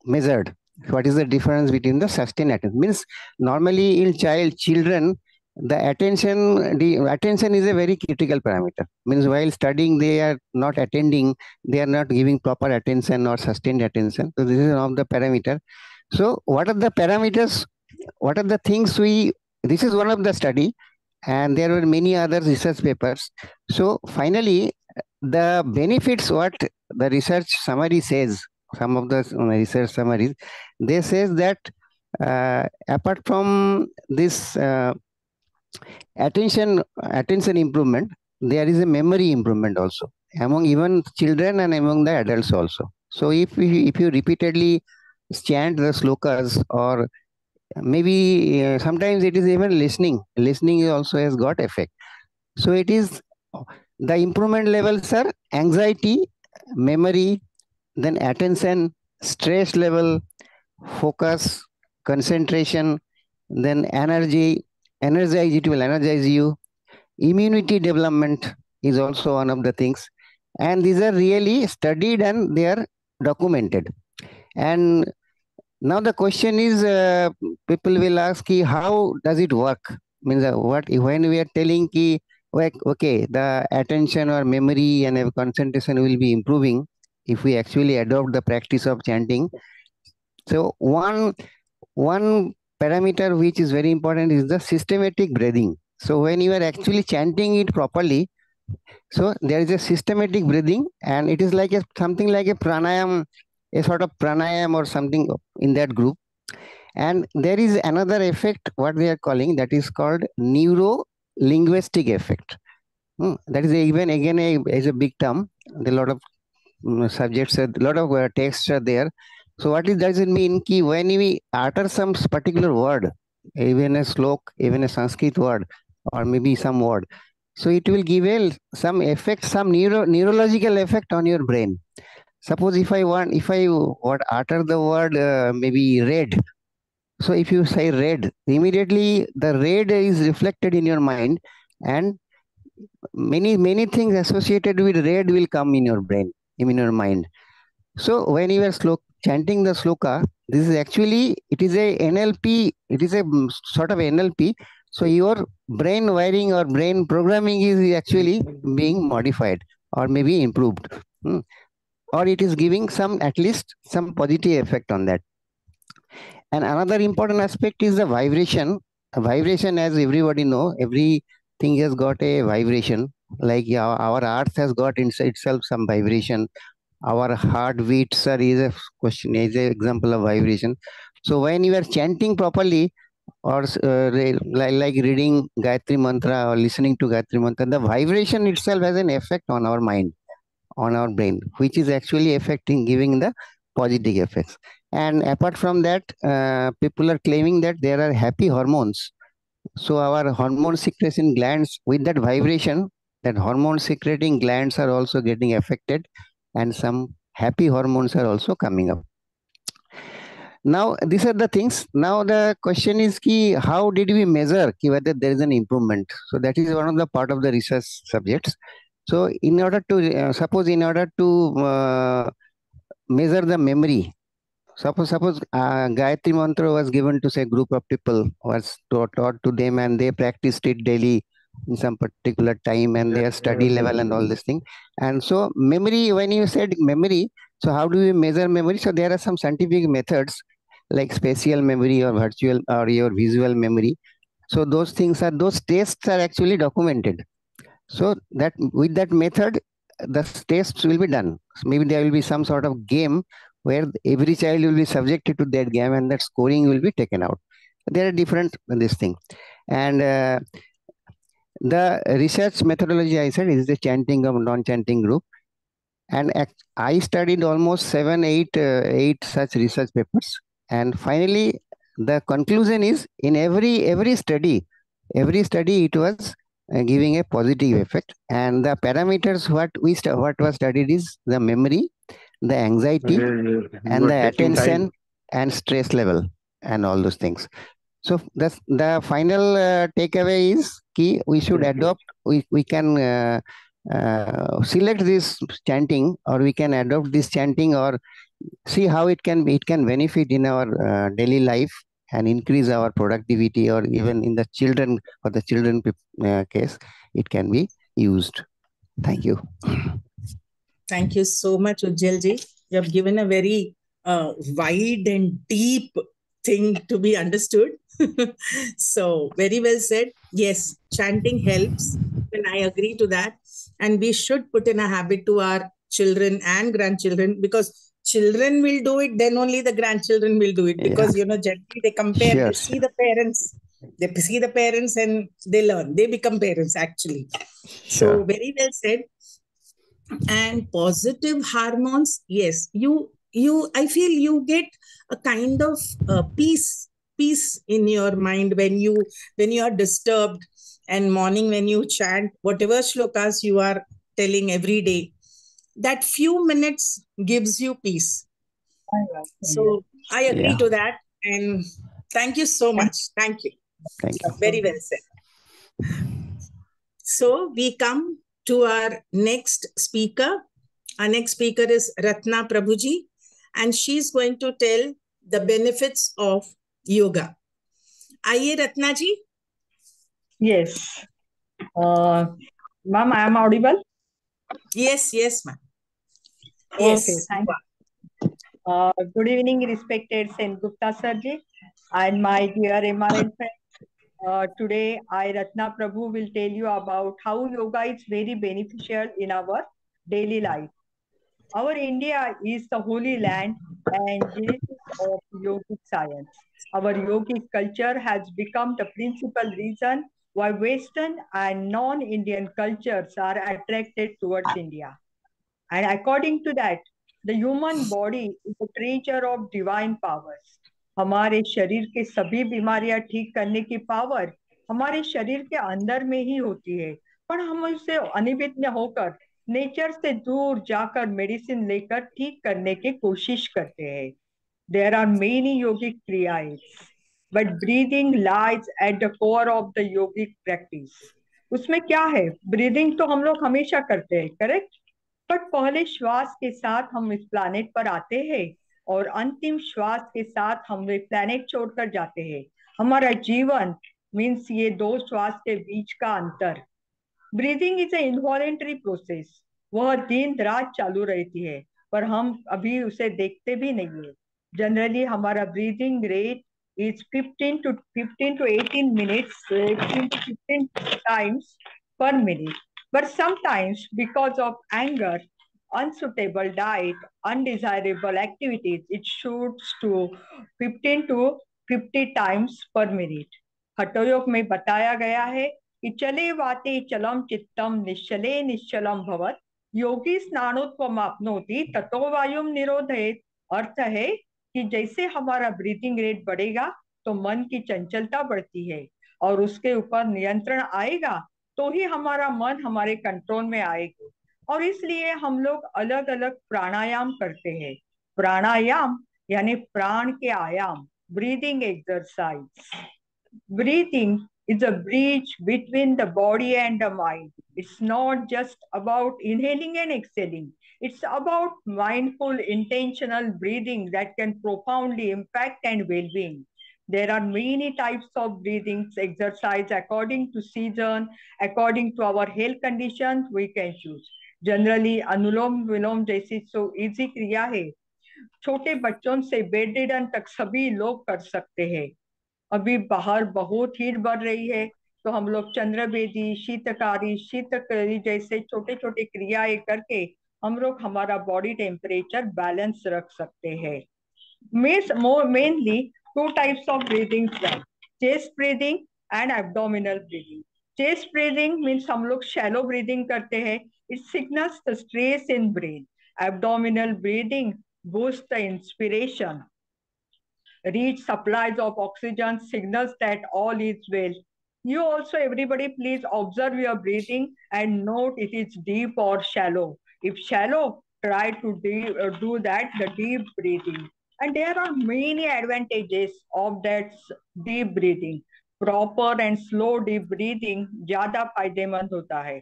measured. What is the difference between the sustained attention? Means normally in children, the attention is a very critical parameter. Means while studying, they are not attending, they are not giving proper attention or sustained attention. So this is one of the parameter. So what are the parameters? What are the things this is one of the study, and there were many other research papers. So finally, the benefits, what the research summary says, some of the research summaries, they says that apart from this attention improvement, there is a memory improvement also among even children and among the adults also. So if you repeatedly chant the slokas, or maybe sometimes it is even listening also has got effect. So it is the improvement levels are anxiety, memory, then attention, stress level, focus, concentration, then energy, it will energize you. Immunity development is also one of the things. And these are really studied and they are documented. And now the question is, people will ask, how does it work? Means when we are telling okay, the attention or memory and concentration will be improving if we actually adopt the practice of chanting. So one parameter which is very important is the systematic breathing. So when you are actually chanting it properly, so there is a systematic breathing, and it is like something like a pranayam, a sort of pranayam or something in that group. And there is another effect, what we are calling, that is called neuro-linguistic effect. That is even again is a big term. There are a lot of subjects, a lot of texts are there. So what does it mean? Ki when we utter some particular word, even a slok, even a Sanskrit word, or maybe some word, so it will give some effect, some neurological effect on your brain. Suppose if I utter the word maybe red. So if you say red, immediately the red is reflected in your mind, and many things associated with red will come in your brain, in your mind. So when you are chanting the sloka, this is actually, it is a NLP, it is a sort of NLP. So your brain wiring or brain programming is actually being modified or maybe improved. Or it is giving at least some positive effect on that. And another important aspect is the vibration. Vibration, as everybody know, everything has got a vibration. Like our earth has got inside itself some vibration. Our heartbeats is is an example of vibration. So when you are chanting properly, or like reading Gayatri Mantra or listening to Gayatri Mantra, the vibration itself has an effect on our mind, on our brain, which is actually giving the positive effects. And apart from that, people are claiming that there are happy hormones. So our hormone secretion glands, with that vibration, that hormone secreting glands are also getting affected, and some happy hormones are also coming up. Now, these are the things. Now, the question is, how did we measure whether there is an improvement? So that is one of the part of the research subjects. So in order to, in order to measure the memory, suppose Gayatri Mantra was given to say group of people, was taught to them, and they practiced it daily in some particular time, and their study level and all this thing. And so memory, when you said memory, so how do we measure memory? So there are some scientific methods like spatial memory or virtual or your visual memory. So those tests are actually documented. So that with that method, the tests will be done. So maybe there will be some sort of game where every child will be subjected to that game, and that scoring will be taken out. There are different this thing. And the research methodology I said is the chanting of non-chanting group. And I studied almost 8 such research papers. And finally, the conclusion is in every study it was giving a positive effect. And the parameters what was studied is the memory, the anxiety, and the attention and stress level, and all those things. So the final takeaway is key. We should adopt. We can select this chanting, or we can adopt this chanting, or see how it can benefit in our daily life and increase our productivity, or even in the children, for the children case, it can be used. Thank you. Thank you so much, Ujjal ji. You have given a very wide and deep thing to be understood. So very well said. Yes, chanting helps, and I agree to that. And we should put in a habit to our children and grandchildren, because children will do it, then only the grandchildren will do it. Because generally they compare, Sure, they see the parents, and they learn. They become parents actually. Sure. So very well said. And positive hormones, yes, I feel you get a kind of peace in your mind when you are disturbed, and morning when you chant whatever shlokas you are telling every day, that few minutes gives you peace. So I agree to that, and thank you so much. Thank you. Very well said. So we come to our next speaker. Our next speaker is Ratna Prabhuji, and she's going to tell the benefits of yoga. Aye, Ratna ji. Yes. Ma'am, I am audible? Yes, ma'am. Yes. Okay, thank you. Good evening, respected Sen Gupta Sarji and my dear MRL friends. Today, I, Ratna Prabhu, will tell you about how yoga is very beneficial in our daily life. Our India is the holy land and genesis of yogic science. Our yogic culture has become the principal reason why Western and non-Indian cultures are attracted towards India. And according to that, the human body is a creature of divine powers. हमारे शरीर के सभी बीमारियां ठीक करने की power हमारे शरीर के अंदर में ही होती है, पर हम उससे अनिविज्ञ होकर नेचर से दूर जाकर मेडिसिन लेकर ठीक करने की कोशिश करते हैं. There are many yogic kriyas, but breathing lies at the core of the yogic practice. उसमें क्या है? ब्रीदिंग तो हम लोग हमेशा करते हैं, करेक्ट? बट पहले श्वास के साथ हम इस प्लैनेट पर आते हैं और अंतिम श्वास के साथ हम ये प्लैनेट छोड़कर जाते हैं. हमारा जीवन मीन्स ये दो श्वास के बीच का अंतर. Breathing is a involuntary process. वह दिन रात चालू रहती है, पर हम अभी उसे देखते भी नहीं है. जनरली हमारा breathing rate is 15 to 18 minutes, 15 to 15 times per minute. But sometimes because of anger, unsuitable diet, undesirable activities, it shoots to 15 to 50 times per minute. Hatha yoga में बताया गया है कि चले वाते चलम चित्तम निश्चले निश्चलम भवत योगी स्नानोत्वमाप्नोति ततो वायुम निरोधेत. अर्थ है कि जैसे हमारा ब्रीथिंग रेट बढ़ेगा तो मन की चंचलता बढ़ती है और उसके ऊपर नियंत्रण आएगा तो ही हमारा मन हमारे कंट्रोल में आएगा. और इसलिए हम लोग अलग अलग प्राणायाम करते हैं. प्राणायाम यानी प्राण के आयाम, breathing exercise. Breathing is a bridge between the body and the mind. It's not just about inhaling and exhaling. It's about mindful, intentional breathing that can profoundly impact and well-being. There are many types of breathing exercise according to season, according to our health conditions, we can choose. Generally, अनुलोम विलोम जैसी so easy क्रिया है, छोटे बच्चों से bed ridden तक सभी लोग कर सकते हैं. अभी बाहर बहुत हीट बढ़ रही है तो हम लोग चंद्रवेदी, शीतकारी जैसे छोटे छोटे क्रियाएं करके हम लोग हमारा बॉडी टेम्परेचर बैलेंस रख सकते हैं. Mainly two types of breathing, chest breathing and abdominal breathing. Chest breathing means हम लोग शैलो ब्रीदिंग करते हैं. It signals the stress in brain. Abdominal breathing boosts the inspiration. Reach supplies of oxygen signals that all is well. You also, everybody, please observe your breathing and note it is deep or shallow. If shallow, try to do that, the deep breathing. And there are many advantages of that deep breathing. Proper and slow deep breathing ज़्यादा फायदेमंद होता है.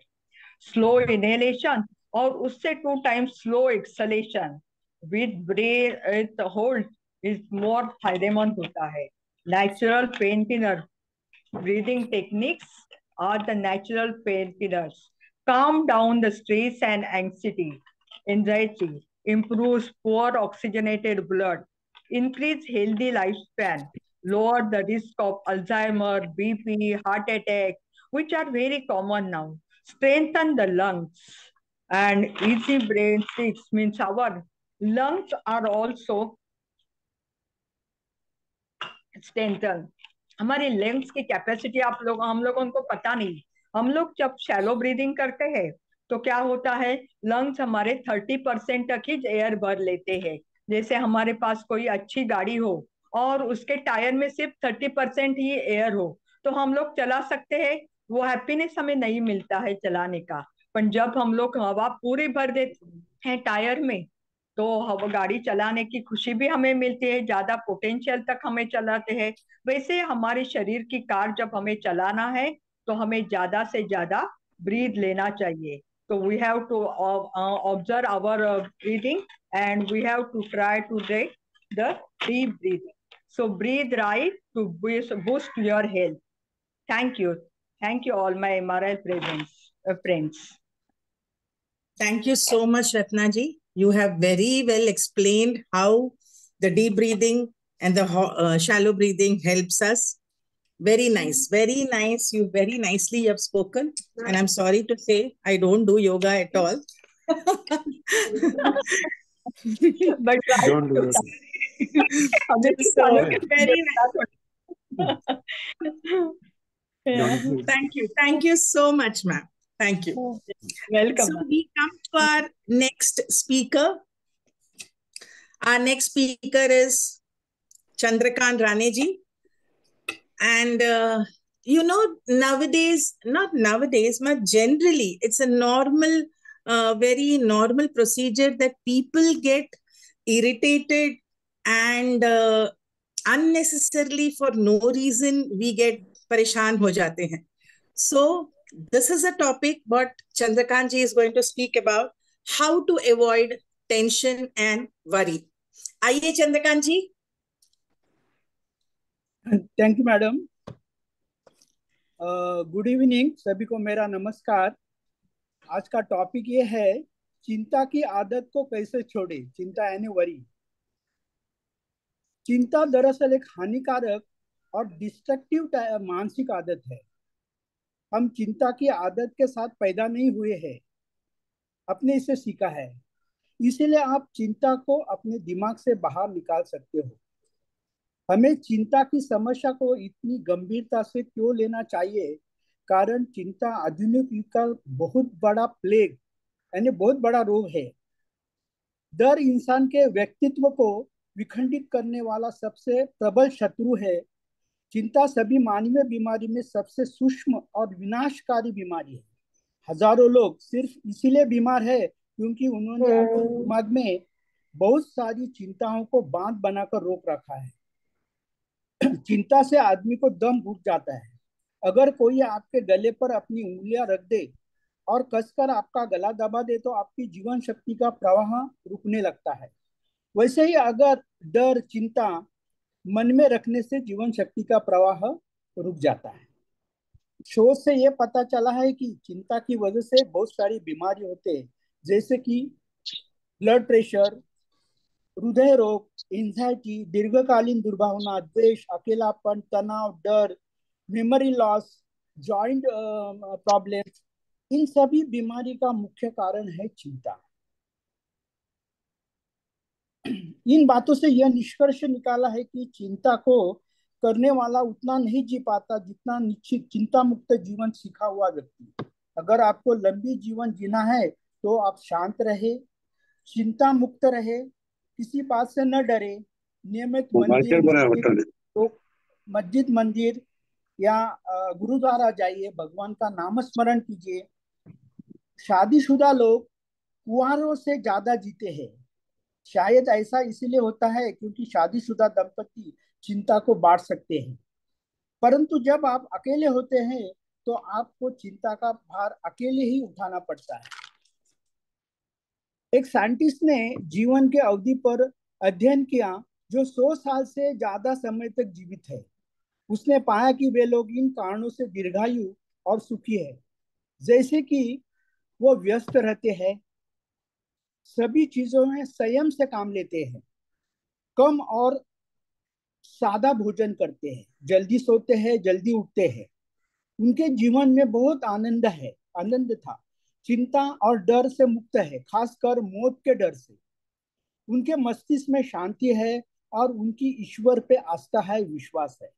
Slow inhalation और उससे 2 times slow exhalation with breath hold is more फायदेमंद होता है. Natural painkiller breathing techniques are the natural painkillers. Calm down the stress and anxiety, improves poor oxygenated blood, increase healthy lifespan, lower the risk of Alzheimer, BP, heart attack, which are very common now. Strengthen the lungs. And easy brain 6 means our lungs are also strengthened. हमारे lungs की capacity हम लोगों को पता नहीं. हम लोग जब शैलो ब्रीदिंग करते हैं तो क्या होता है, लंग्स हमारे 30% तक ही एयर भर लेते हैं. जैसे हमारे पास कोई अच्छी गाड़ी हो और उसके टायर में सिर्फ 30% ही एयर हो तो हम लोग चला सकते हैं. वो हैप्पीनेस हमें नहीं मिलता है चलाने का. पर जब हम लोग हवा पूरी भर देते हैं टायर में तो हम गाड़ी चलाने की खुशी भी हमें मिलती है, ज्यादा पोटेंशियल तक हमें चलाते हैं. वैसे हमारे शरीर की कार जब हमें चलाना है तो हमें ज्यादा से ज्यादा ब्रीथ लेना चाहिए. तो we have to observe our breathing and we have to try to take the deep breathing. So breath right to boost your health. Thank you all my MRI friends. Thank you so much, Ratna ji. You have very well explained how the deep breathing and the shallow breathing helps us. Very nice, very nice. You very nicely have spoken. And I'm sorry to say, I don't do yoga at all. But Don't do it. So, very nice. Thank you so much, ma'am. Thank you. Welcome. So we come to our next speaker. Our next speaker is Chandrakant Raneji. And nowadays, not nowadays, but generally, it's a normal, very normal procedure that people get irritated and unnecessarily for no reason we get परेशान हो जाते हैं. So this is a topic what Chandrakant ji is going to speak about, how to avoid tension and worry. आइए Chandrakant ji. Thank you madam. Good evening सभी को, मेरा नमस्कार. आज का टॉपिक ये है, चिंता की आदत को कैसे छोड़े. चिंता यानी वरी. चिंता दरअसल एक हानिकारक और डिस्ट्रक्टिव मानसिक आदत है. हम चिंता की आदत के साथ पैदा नहीं हुए हैं, अपने इसे सीखा है. इसीलिए आप चिंता को अपने दिमाग से बाहर निकाल सकते हो. हमें चिंता की समस्या को इतनी गंभीरता से क्यों लेना चाहिए? कारण चिंता आधुनिक युग का बहुत बड़ा प्लेग यानी बहुत बड़ा रोग है. डर इंसान के व्यक्तित्व को विखंडित करने वाला सबसे प्रबल शत्रु है. चिंता सभी मानवीय बीमारी में सबसे सूक्ष्म और विनाशकारी बीमारी है. हजारों लोग सिर्फ इसीलिए बीमार है क्योंकि उन्होंने अपने दिमाग में बहुत सारी चिंताओं को बांध बनाकर रोक रखा है. चिंता से आदमी को दम घुट जाता है. अगर कोई आपके गले पर अपनी उंगलियां रख दे और कसकर आपका गला दबा दे तो आपकी जीवन शक्ति का प्रवाह रुकने लगता है. वैसे ही अगर डर, चिंता मन में रखने से जीवन शक्ति का प्रवाह रुक जाता है. शोध से यह पता चला है कि चिंता की वजह से बहुत सारी बीमारी होते हैं, जैसे कि ब्लड प्रेशर, हृदय रोग, एंजाइटी, दीर्घकालीन दुर्भावना, द्वेष, अकेलापन, तनाव, डर, मेमोरी लॉस, जॉइंट प्रॉब्लम्स. इन सभी बीमारी का मुख्य कारण है चिंता. इन बातों से यह निष्कर्ष निकाला है कि चिंता को करने वाला उतना नहीं जी पाता जितना निश्चित चिंता मुक्त जीवन सीखा हुआ व्यक्ति. अगर आपको लंबी जीवन जीना है तो आप शांत रहे, चिंता मुक्त रहे, किसी बात से न डरे, नियमित मस्जिद मंदिर या गुरुद्वारा जाइए, भगवान का नाम स्मरण कीजिए. शादीशुदा लोग कुंवारों से ज्यादा जीते हैं. शायद ऐसा इसीलिए होता है क्योंकि शादीशुदा दंपति चिंता को बांट सकते हैं, परंतु जब आप अकेले होते हैं तो आपको चिंता का भार अकेले ही उठाना पड़ता है. एक साइंटिस्ट ने जीवन के अवधि पर अध्ययन किया जो 100 साल से ज्यादा समय तक जीवित है. उसने पाया कि वे लोग इन कारणों से दीर्घायु और सुखी है, जैसे कि वो व्यस्त रहते हैं, सभी चीजों में संयम से काम लेते हैं, कम और सादा भोजन करते हैं, जल्दी सोते हैं, जल्दी उठते हैं. उनके जीवन में बहुत आनंद था. चिंता और डर से मुक्त है, खासकर मौत के डर से. उनके मस्तिष्क में शांति है और उनकी ईश्वर पे आस्था है, विश्वास है.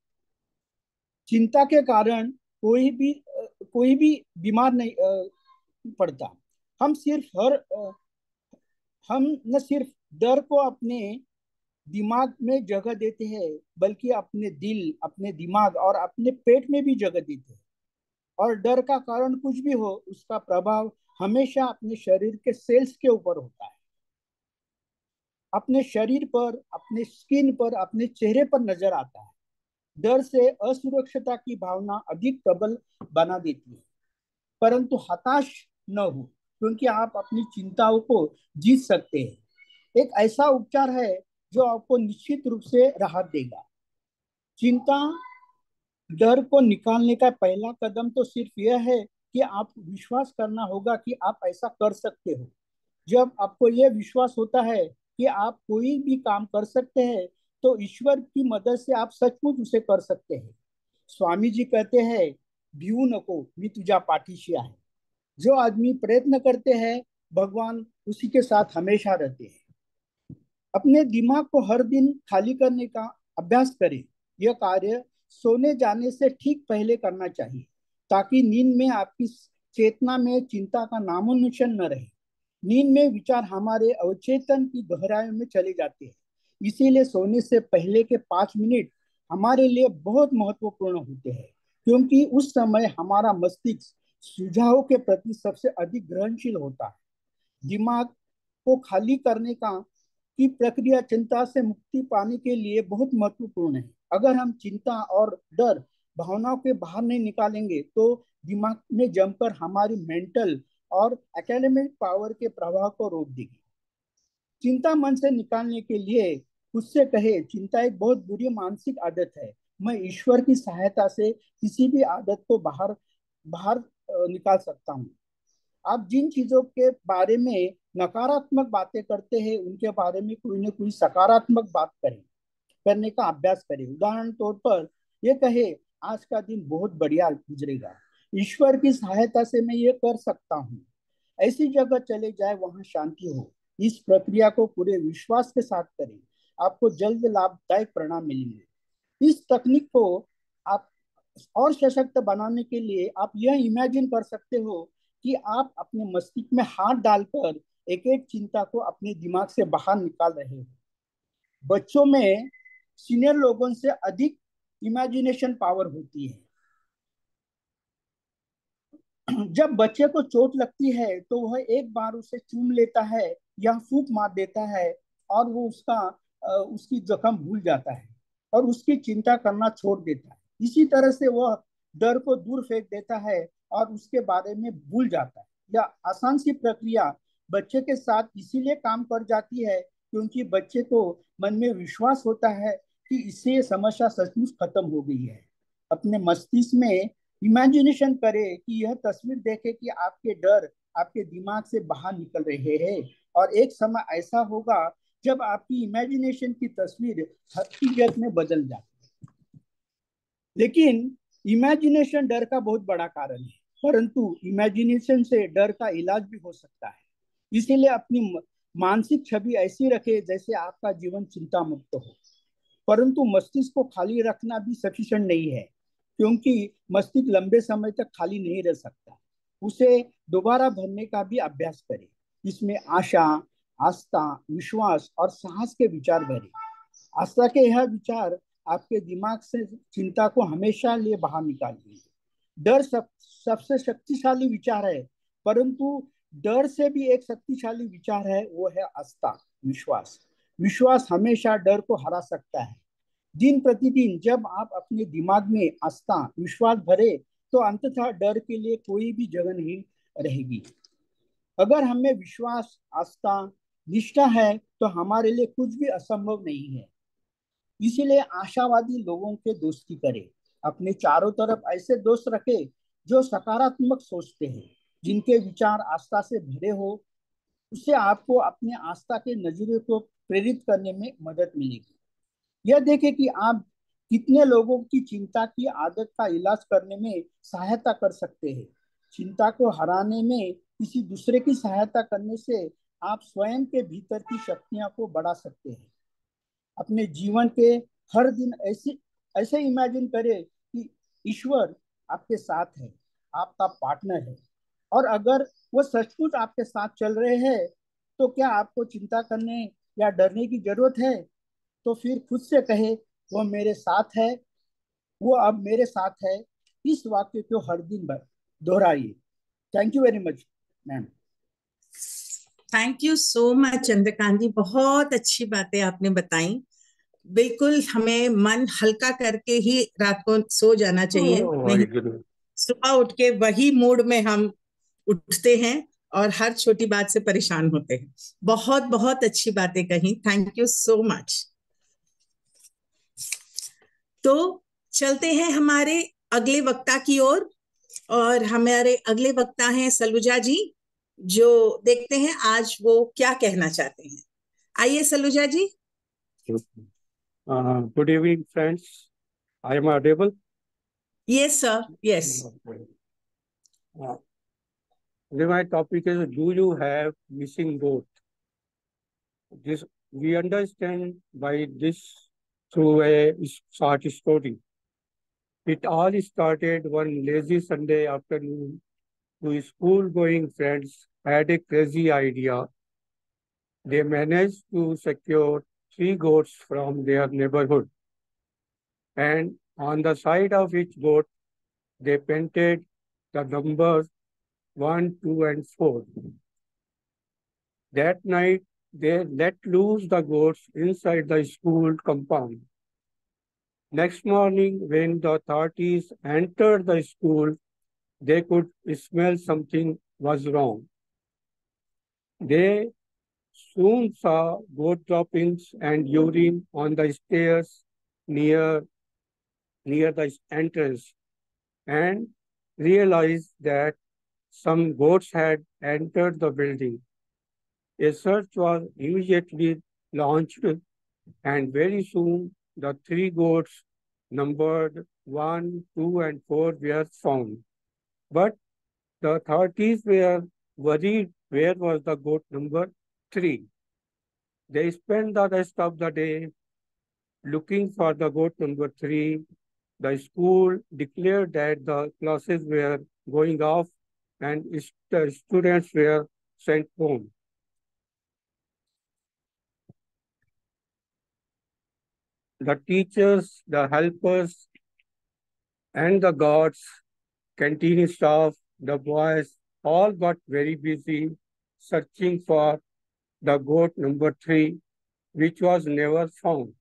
चिंता के कारण कोई भी बीमार नहीं पड़ता. हम न सिर्फ डर को अपने दिमाग में जगह देते हैं, बल्कि अपने दिल, अपने दिमाग और अपने पेट में भी जगह देते हैं. और डर का कारण कुछ भी हो, उसका प्रभाव हमेशा अपने शरीर के सेल्स के ऊपर होता है. अपने शरीर पर, अपने स्किन पर, अपने चेहरे पर नजर आता है. डर से असुरक्षता की भावना अधिक प्रबल बना देती है. परंतु हताश न हो, क्योंकि आप अपनी चिंताओं को जीत सकते हैं. एक ऐसा उपचार है जो आपको निश्चित रूप से राहत देगा. चिंता, डर को निकालने का पहला कदम तो सिर्फ यह है कि आप विश्वास करना होगा कि आप ऐसा कर सकते हो. जब आपको यह विश्वास होता है कि आप कोई भी काम कर सकते हैं तो ईश्वर की मदद से आप सचमुच उसे कर सकते हैं. स्वामी जी कहते हैं, भिऊ नको मी तुझ्या पाठीशी आहे. जो आदमी प्रयत्न करते हैं, भगवान उसी के साथ हमेशा रहते हैं. अपने दिमाग को हर दिन खाली करने का अभ्यास करें. यह कार्य सोने जाने से ठीक पहले करना चाहिए, ताकि नींद में आपकी चेतना में चिंता का नामो निशान न रहे। नींद में विचार हमारे अवचेतन की गहराई में चले जाते हैं। इसीलिए सोने से पहले के 5 मिनट हमारे लिए बहुत महत्वपूर्ण होते हैं, क्योंकि उस समय हमारा मस्तिष्क सुझावों के प्रति सबसे अधिक ग्रहणशील होता है। दिमाग को खाली करने की प्रक्रिया चिंता से मुक्ति पाने के लिए बहुत महत्वपूर्ण है। अगर हम चिंता और डर भावनाओं के बाहर नहीं निकालेंगे तो दिमाग में जमकर हमारी मेंटल और एकेडमिक पावर के प्रभाव को रोक देगी। चिंता मन से निकालने के लिए खुद से कहे, चिंता एक बहुत बुरी मानसिक आदत है, मैं ईश्वर की सहायता से किसी भी आदत को बाहर बाहर निकाल सकता हूँ। आप जिन चीजों के बारे में नकारात्मक बातें करते हैं, उनके बारे में कोई ना कोई सकारात्मक बात करने का अभ्यास करें। उदाहरण तौर पर ये कहे, आज का दिन बहुत बढ़िया गुजरेगा, ईश्वर की सहायता से मैं ये कर सकता हूँ। ऐसी जगह चले जाए वहां शांति हो। इस प्रक्रिया को पूरे विश्वास के साथ करें, आपको जल्द लाभदायक परिणाम मिलेंगे। इस तकनीक को आप और सशक्त बनाने के लिए आप यह इमेजिन कर सकते हो कि आप अपने मस्तिष्क में हाथ डालकर एक एक चिंता को अपने दिमाग से बाहर निकाल रहे हो। बच्चों में सीनियर लोगों से अधिक इमेजिनेशन पावर होती है। जब बच्चे को चोट लगती है तो वह एक बार उसे चूम लेता है या फूंक मार देता है और वो उसकी जख्म भूल जाता है और उसकी चिंता करना छोड़ देता है। इसी तरह से वह डर को दूर फेंक देता है और उसके बारे में भूल जाता है। यह आसान सी प्रक्रिया बच्चे के साथ इसीलिए काम कर जाती है क्योंकि बच्चे को मन में विश्वास होता है कि इससे ये समस्या सचमुच खत्म हो गई है। अपने मस्तिष्क में इमेजिनेशन करे कि यह तस्वीर देखे कि आपके डर आपके दिमाग से बाहर निकल रहे हैं और एक समय ऐसा होगा जब आपकी इमेजिनेशन की तस्वीर हकीकत में बदल जाती है। लेकिन इमेजिनेशन डर का बहुत बड़ा कारण है, परंतु इमेजिनेशन से डर का इलाज भी हो सकता है। इसीलिए अपनी मानसिक छवि ऐसी रखे जैसे आपका जीवन चिंता मुक्त हो। परंतु मस्तिष्क को खाली रखना भी सफिशिएंट नहीं है, क्योंकि मस्तिष्क लंबे समय तक खाली नहीं रह सकता। उसे दोबारा भरने का भी अभ्यास करें। इसमें आशा, आस्था, विश्वास और साहस के विचार भरें। आस्था के यह विचार आपके दिमाग से चिंता को हमेशा लिए बाहर निकाल देंगे। डर सबसे शक्तिशाली विचार है, परंतु डर से भी एक शक्तिशाली विचार है, वो है आस्था, विश्वास। विश्वास हमेशा डर को हरा सकता है। दिन प्रतिदिन जब आप अपने दिमाग में आस्था, विश्वास भरे तो अंततः डर के लिए कोई भी जगह नहीं रहेगी। अगर हमें विश्वास, आस्था, निष्ठा है तो हमारे लिए कुछ भी असंभव नहीं है। इसीलिए आशावादी लोगों के दोस्ती करें। अपने चारों तरफ ऐसे दोस्त रखें जो सकारात्मक सोचते हैं, जिनके विचार आस्था से भरे हो। उससे आपको अपने आस्था के नजरिए को प्रेरित करने में मदद मिलेगी। यह देखें कि आप कितने लोगों की चिंता की आदत का इलाज करने में सहायता कर सकते हैं। चिंता को हराने में किसी दूसरे की सहायता करने से आप स्वयं के भीतर की शक्तियां को बढ़ा सकते हैं। अपने जीवन के हर दिन ऐसे इमेजिन करें कि ईश्वर आपके साथ है, आपका पार्टनर है, और अगर वो सचमुच आपके साथ चल रहे हैं तो क्या आपको चिंता करने या डरने की जरूरत है? तो फिर खुद से कहे, वो मेरे साथ है, वो अब मेरे साथ है। इस वाक्य को हर दिन दोहराइए। Thank you very much ma'am. Thank you so much Chandrakant ji, बहुत अच्छी बातें आपने बताई। बिल्कुल हमें मन हल्का करके ही रात को सो जाना चाहिए, नहीं सुबह उठ के वही मूड में हम उठते हैं और हर छोटी बात से परेशान होते हैं। बहुत बहुत अच्छी बातें कही, थैंक यू सो मच। तो चलते हैं हमारे अगले वक्ता की ओर, और हमारे अगले वक्ता हैं सलूजा जी, जो देखते हैं आज वो क्या कहना चाहते हैं। आइए सलूजा जी। Good evening, friends. I am audible? Yes, sir. Yes. My topic is, do you have missing goat? This we understand by this through a short story. It all started one lazy Sunday afternoon. Two school-going friends had a crazy idea. They managed to secure 3 goats from their neighborhood. And on the side of each goat, they painted the numbers 1, 2, and 4. That night, they let loose the goats inside the school compound. Next morning, when the authorities entered the school, they could smell something was wrong. They soon saw goat droppings and urine on the stairs near the entrance and realized that some goats had entered the building. A search was immediately launched, and very soon the 3 goats numbered 1, 2, and 4 were found. But the authorities were worried where was the goat number 3. They spent the rest of the day looking for the goat number 3. The school declared that the classes were going off and the students were sent home. The teachers, the helpers, and the guards, canteen staff, the boys, all got very busy searching for the goat number 3, which was never found.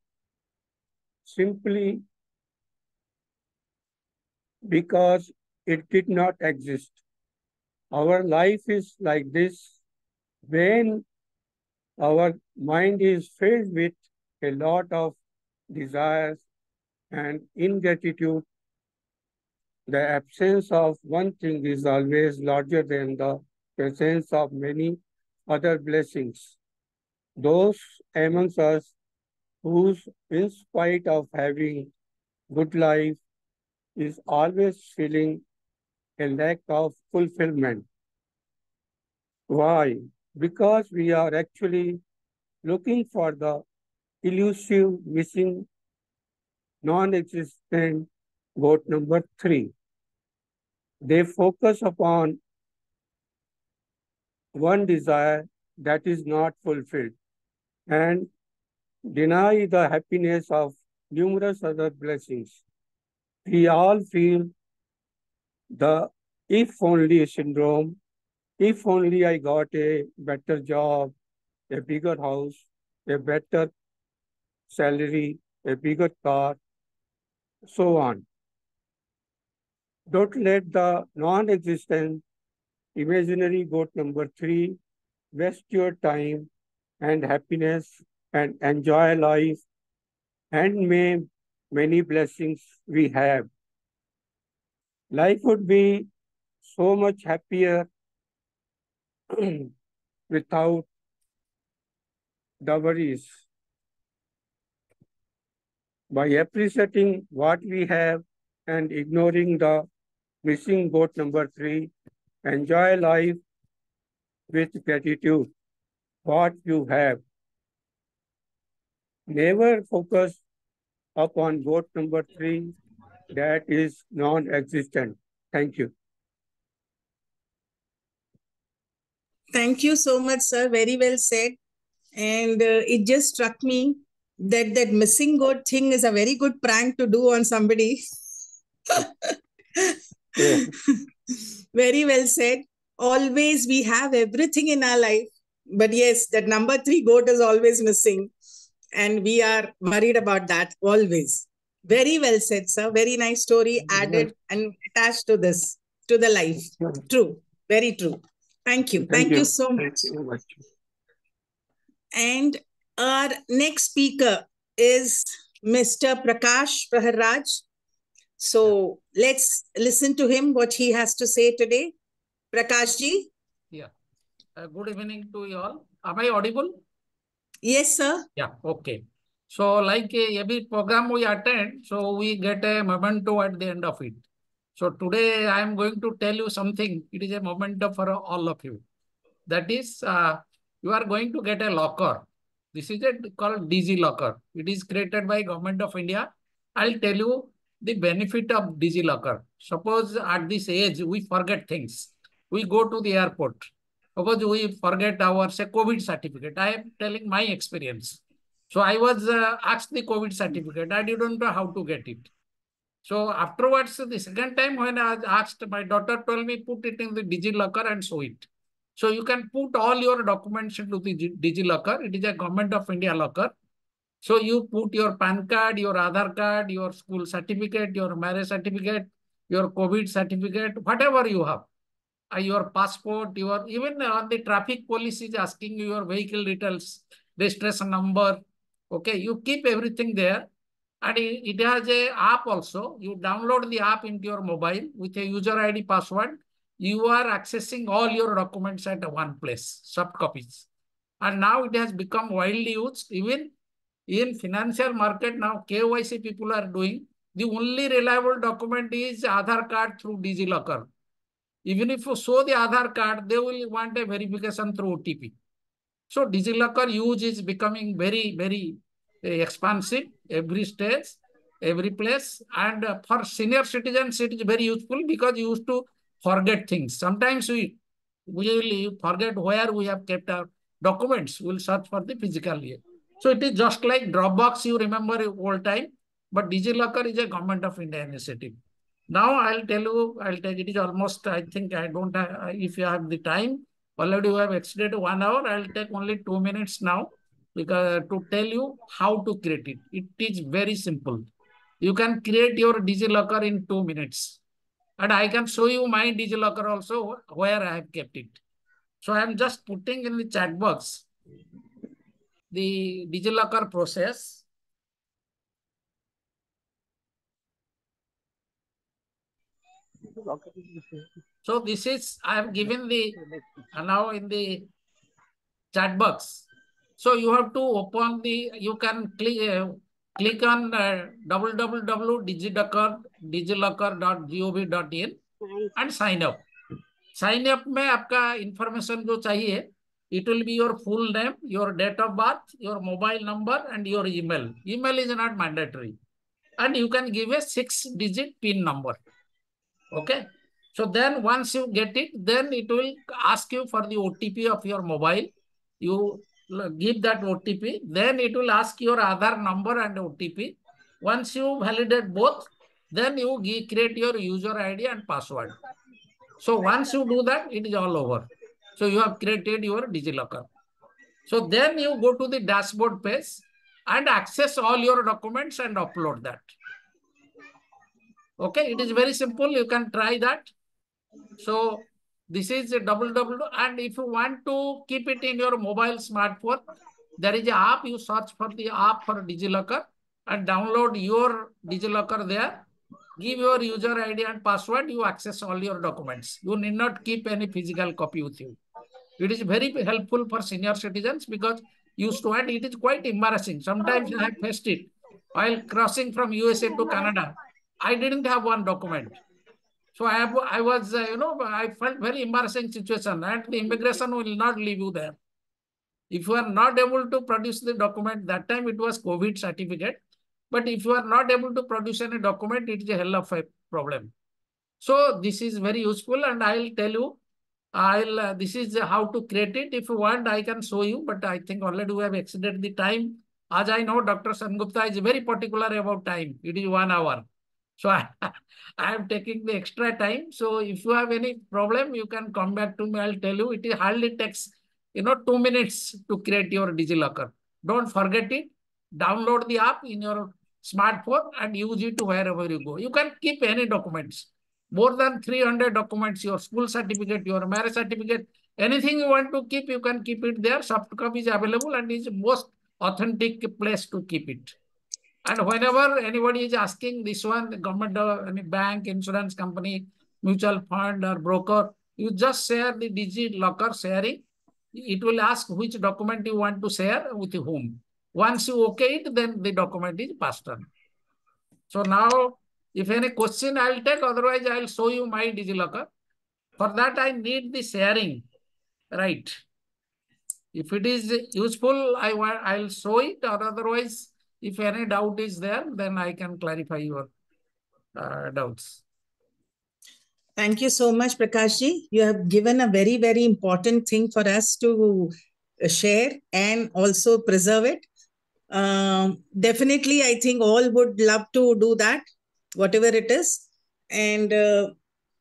Simply because it did not exist. Our life is like this. When our mind is filled with a lot of desires and ingratitude, the absence of one thing is always larger than the presence of many other blessings. Those amongst us whose, in spite of having good life, is always feeling a lack of fulfillment. Why? Because we are actually looking for the elusive, missing, non-existent goat number 3. They focus upon one desire that is not fulfilled and deny the happiness of numerous other blessings. We all feel the if only syndrome. If only I got a better job, a bigger house, a better salary, a bigger car, so on. Don't let the non-existent imaginary goat number 3 waste your time and happiness and enjoy life and may many blessings we have. Life would be so much happier without the worries. By appreciating what we have and ignoring the missing goat number 3, enjoy life with gratitude, what you have. Never focus upon goat number 3 that is non-existent. Thank you. Thank you so much, sir. Very well said. And it just struck me that missing goat thing is a very good prank to do on somebody. Yeah. Very well said. Always we have everything in our life, but yes, that number 3 goat is always missing, and we are worried about that always. Very well said, sir. Very nice story added and attached to this, to the life. True. Very true. Thank you. Thank you so much. Thank you very much. And our next speaker is Mr. Prakash Praharaj. So let's listen to him, what he has to say today. Prakash ji. Yeah. Good evening to you all. Am I audible? Yes, sir. Yeah. Okay. So like every program we attend, so we get a memento at the end of it. So today I am going to tell you something. It is a memento for all of you. That is, you are going to get a locker. This is called DigiLocker. It is created by Government of India. I'll tell you the benefit of DigiLocker. Suppose at this age, we forget things. We go to the airport. Suppose we forget our, say, COVID certificate. I am telling my experience. So I was asked the COVID certificate. I didn't know how to get it. So afterwards, the second time when I was asked, my daughter told me, put it in the DigiLocker and show it. So you can put all your documents into the DigiLocker. It is a Government of India locker. So you put your PAN card, your Aadhaar card, your school certificate, your marriage certificate, your COVID certificate, whatever you have, your passport, your even on the traffic police is asking you your vehicle details, registration number. Okay, you keep everything there. And it has a app also. You download the app into your mobile with a user ID password. You are accessing all your documents at one place, soft copies. And now it has become widely used. Even in financial market now, KYC people are doing. The only reliable document is Aadhaar card through DigiLocker. Even if you show the Aadhaar card, they will want a verification through OTP. So DigiLocker use is becoming very, very expansive every stage, every place. And for senior citizens, it is very useful because you used to forget things. Sometimes we will forget where we have kept our documents. We will search for the physical here. So it is just like Dropbox, you remember old time, but DigiLocker is a Government of India initiative. Now I'll tell you, I'll take it is almost, I think I don't have, if you have the time, already we have exceeded 1 hour. I'll take only 2 minutes now because to tell you how to create it. It is very simple. You can create your DigiLocker in 2 minutes. And I can show you my DigiLocker also where I have kept it. So I'm just putting in the chat box the DigiLocker process. So this is, I have given the, now in the chat box. So you have to open the, you can click on www.digilocker.gov.in and sign up. Sign up में आपका information जो चाहिए, it will be your full name, your date of birth, your mobile number and your email. Email is not mandatory. And you can give a 6-digit PIN number. Okay. So then once you get it, then it will ask you for the OTP of your mobile. You give that OTP. Then it will ask your Aadhaar number and OTP. Once you validate both, then you create your user ID and password. So once you do that, it is all over. So you have created your DigiLocker. So then you go to the dashboard page and access all your documents and upload that. Okay, it is very simple. You can try that. So this is a www. And if you want to keep it in your mobile smartphone, there is an app. You search for the app for DigiLocker and download your DigiLocker there. Give your user ID and password. You access all your documents. You need not keep any physical copy with you. It is very helpful for senior citizens because used to it is quite embarrassing. Sometimes I have faced it while crossing from USA to Canada. I didn't have one document. So I was, I felt very embarrassing situation and the immigration will not leave you there. If you are not able to produce the document, that time it was COVID certificate. But if you are not able to produce any document, it is a hell of a problem. So this is very useful and I'll tell you, this is how to create it. If you want, I can show you, but I think already we have exceeded the time. As I know, Dr. Sengupta is very particular about time. It is 1 hour. So I am taking the extra time. So if you have any problem, you can come back to me. I'll tell you, it hardly takes, 2 minutes to create your DigiLocker. Don't forget it. Download the app in your smartphone and use it wherever you go. You can keep any documents. More than 300 documents, your school certificate, your marriage certificate, anything you want to keep, you can keep it there. Soft copy is available and is the most authentic place to keep it. And whenever anybody is asking this one, the government, any bank, insurance company, mutual fund or broker, you just share the DigiLocker sharing. It will ask which document you want to share with whom. Once you okay it, then the document is passed on. So now, if any question I'll take, otherwise I'll show you my DigiLocker. For that, I need the sharing, right? If it is useful, I'll show it, or otherwise, if any doubt is there, then I can clarify your doubts. Thank you so much, Prakash ji. You have given a very, very important thing for us to share and also preserve it. Definitely, I think all would love to do that, whatever it is. And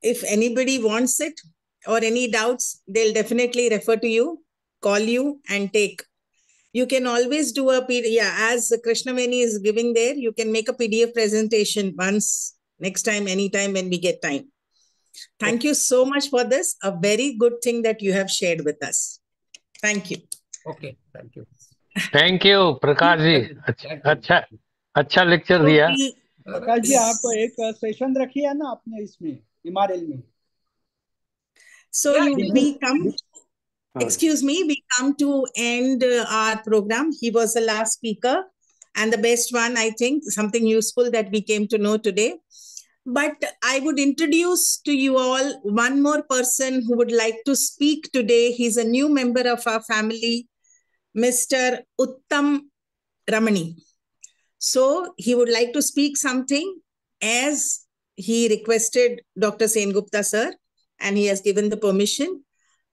if anybody wants it or any doubts, they'll definitely refer to you, call you and take. You can always do a PDF. Yeah, as Krishnaveni is giving there, you can make a PDF presentation once, next time, anytime when we get time. Thank you so much for this. A very good thing that you have shared with us. Thank you. Okay, thank you. Thank you Prakash ji, अच्छा lecture दिया। प्रकाश जी, आप एक session रखिए ना आपने इसमें MRL में। So we come, excuse me, we come to end our program. He was the last speaker and the best one, I think, something useful that we came to know today. But I would introduce to you all one more person who would like to speak today. He's a new member of our family, Mr. Uttam Ramani. So he would like to speak something as he requested Dr. Sengupta sir, and he has given the permission.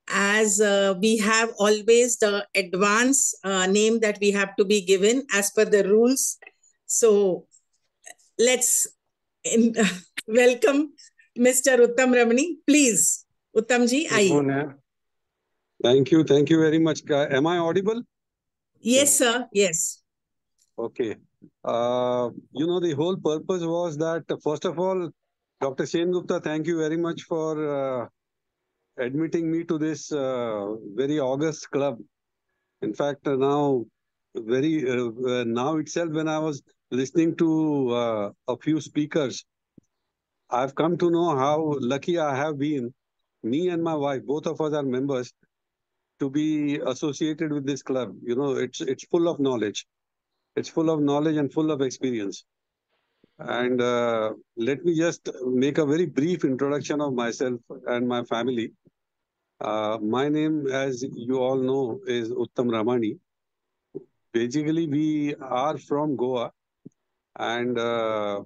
As we have always the advance name that we have to be given as per the rules. So let's welcome Mr. Uttam Ramani. Please, Uttam ji, aye. Thank you very much. Am I audible? Yes, sir. Yes. Okay. The whole purpose was that, first of all, Dr. Sengupta, thank you very much for admitting me to this very august club. In fact, now itself, when I was listening to a few speakers, I've come to know how lucky I have been. Me and my wife, both of us are members, to be associated with this club. It's full of knowledge. It's full of knowledge and full of experience. And let me just make a very brief introduction of myself and my family. My name, as you all know, is Uttam Ramani. Basically, we are from Goa. And I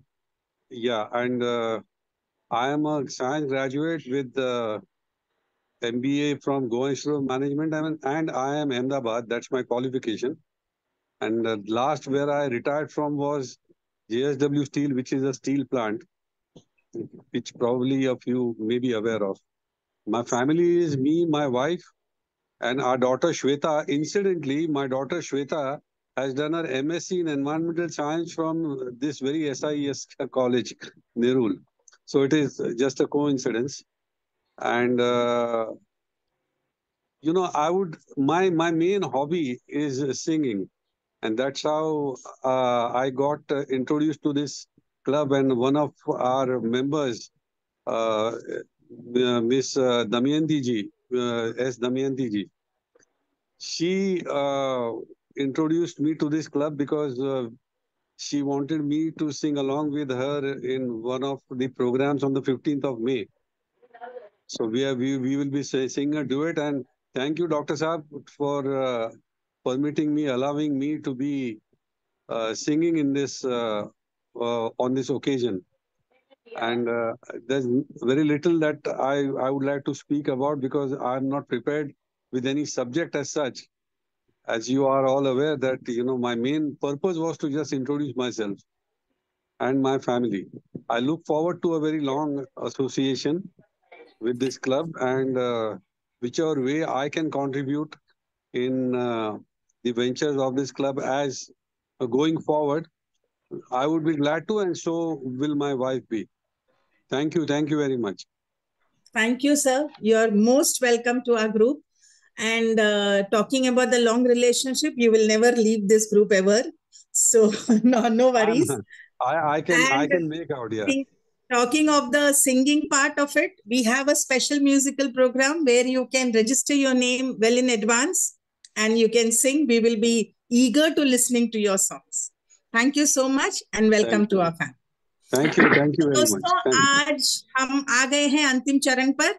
am a science graduate with MBA from Goa Institute of Management, and I am Ahmedabad. That's my qualification. And last where I retired from was JSW Steel, which is a steel plant, which probably a few may be aware of. My family is me, my wife, and our daughter Shweta. Incidentally, my daughter Shweta has done her MSc in Environmental Science from this very SIES college, Nerul. So it is just a coincidence. And my main hobby is singing. And that's how I got introduced to this club. And one of our members, Miss Damayanti ji, S. Damayanti ji, she introduced me to this club because she wanted me to sing along with her in one of the programs on the 15th of May. So we will be singing a duet. And thank you, Dr. Saab, for permitting me, allowing me to be singing in this on this occasion. And there's very little that I would like to speak about because I'm not prepared with any subject as such. As you are all aware that, my main purpose was to just introduce myself and my family. I look forward to a very long association with this club, and whichever way I can contribute in the ventures of this club as going forward, I would be glad to, and so will my wife be. Thank you very much. Thank you, sir. You are most welcome to our group. And talking about the long relationship, you will never leave this group ever. So no worries. I can make out, yeah. Talking of the singing part of it, we have a special musical program where you can register your name well in advance and you can sing. We will be eager to listening to your songs. Thank you so much and welcome to our family. Thank you very much. दोस्तों, आज हम आ गए हैं अंतिम चरण पर।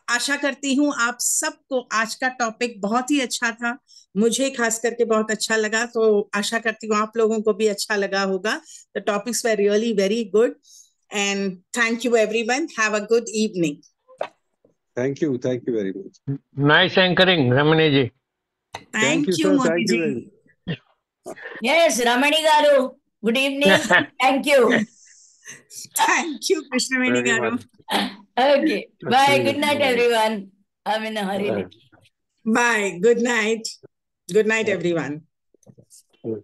आशा करती हूँ आप सबको आज का टॉपिक बहुत ही अच्छा था, मुझे खास करके बहुत अच्छा लगा, तो आशा करती हूँ आप लोगों को भी अच्छा लगा होगा। The topics were really very good And thank you, everyone. Have a good evening. Thank you very much. Nice anchoring, Ramani ji. Thank you, sir. Modi Thank you very ji. much. Yes, Ramani garu. Good evening. Thank you. Thank you, Krishnaveni Very garu. much. Okay. Bye. Good night, Bye. everyone. I'm in a hurry. Bye. Bye. Good night. Good night, everyone. Bye.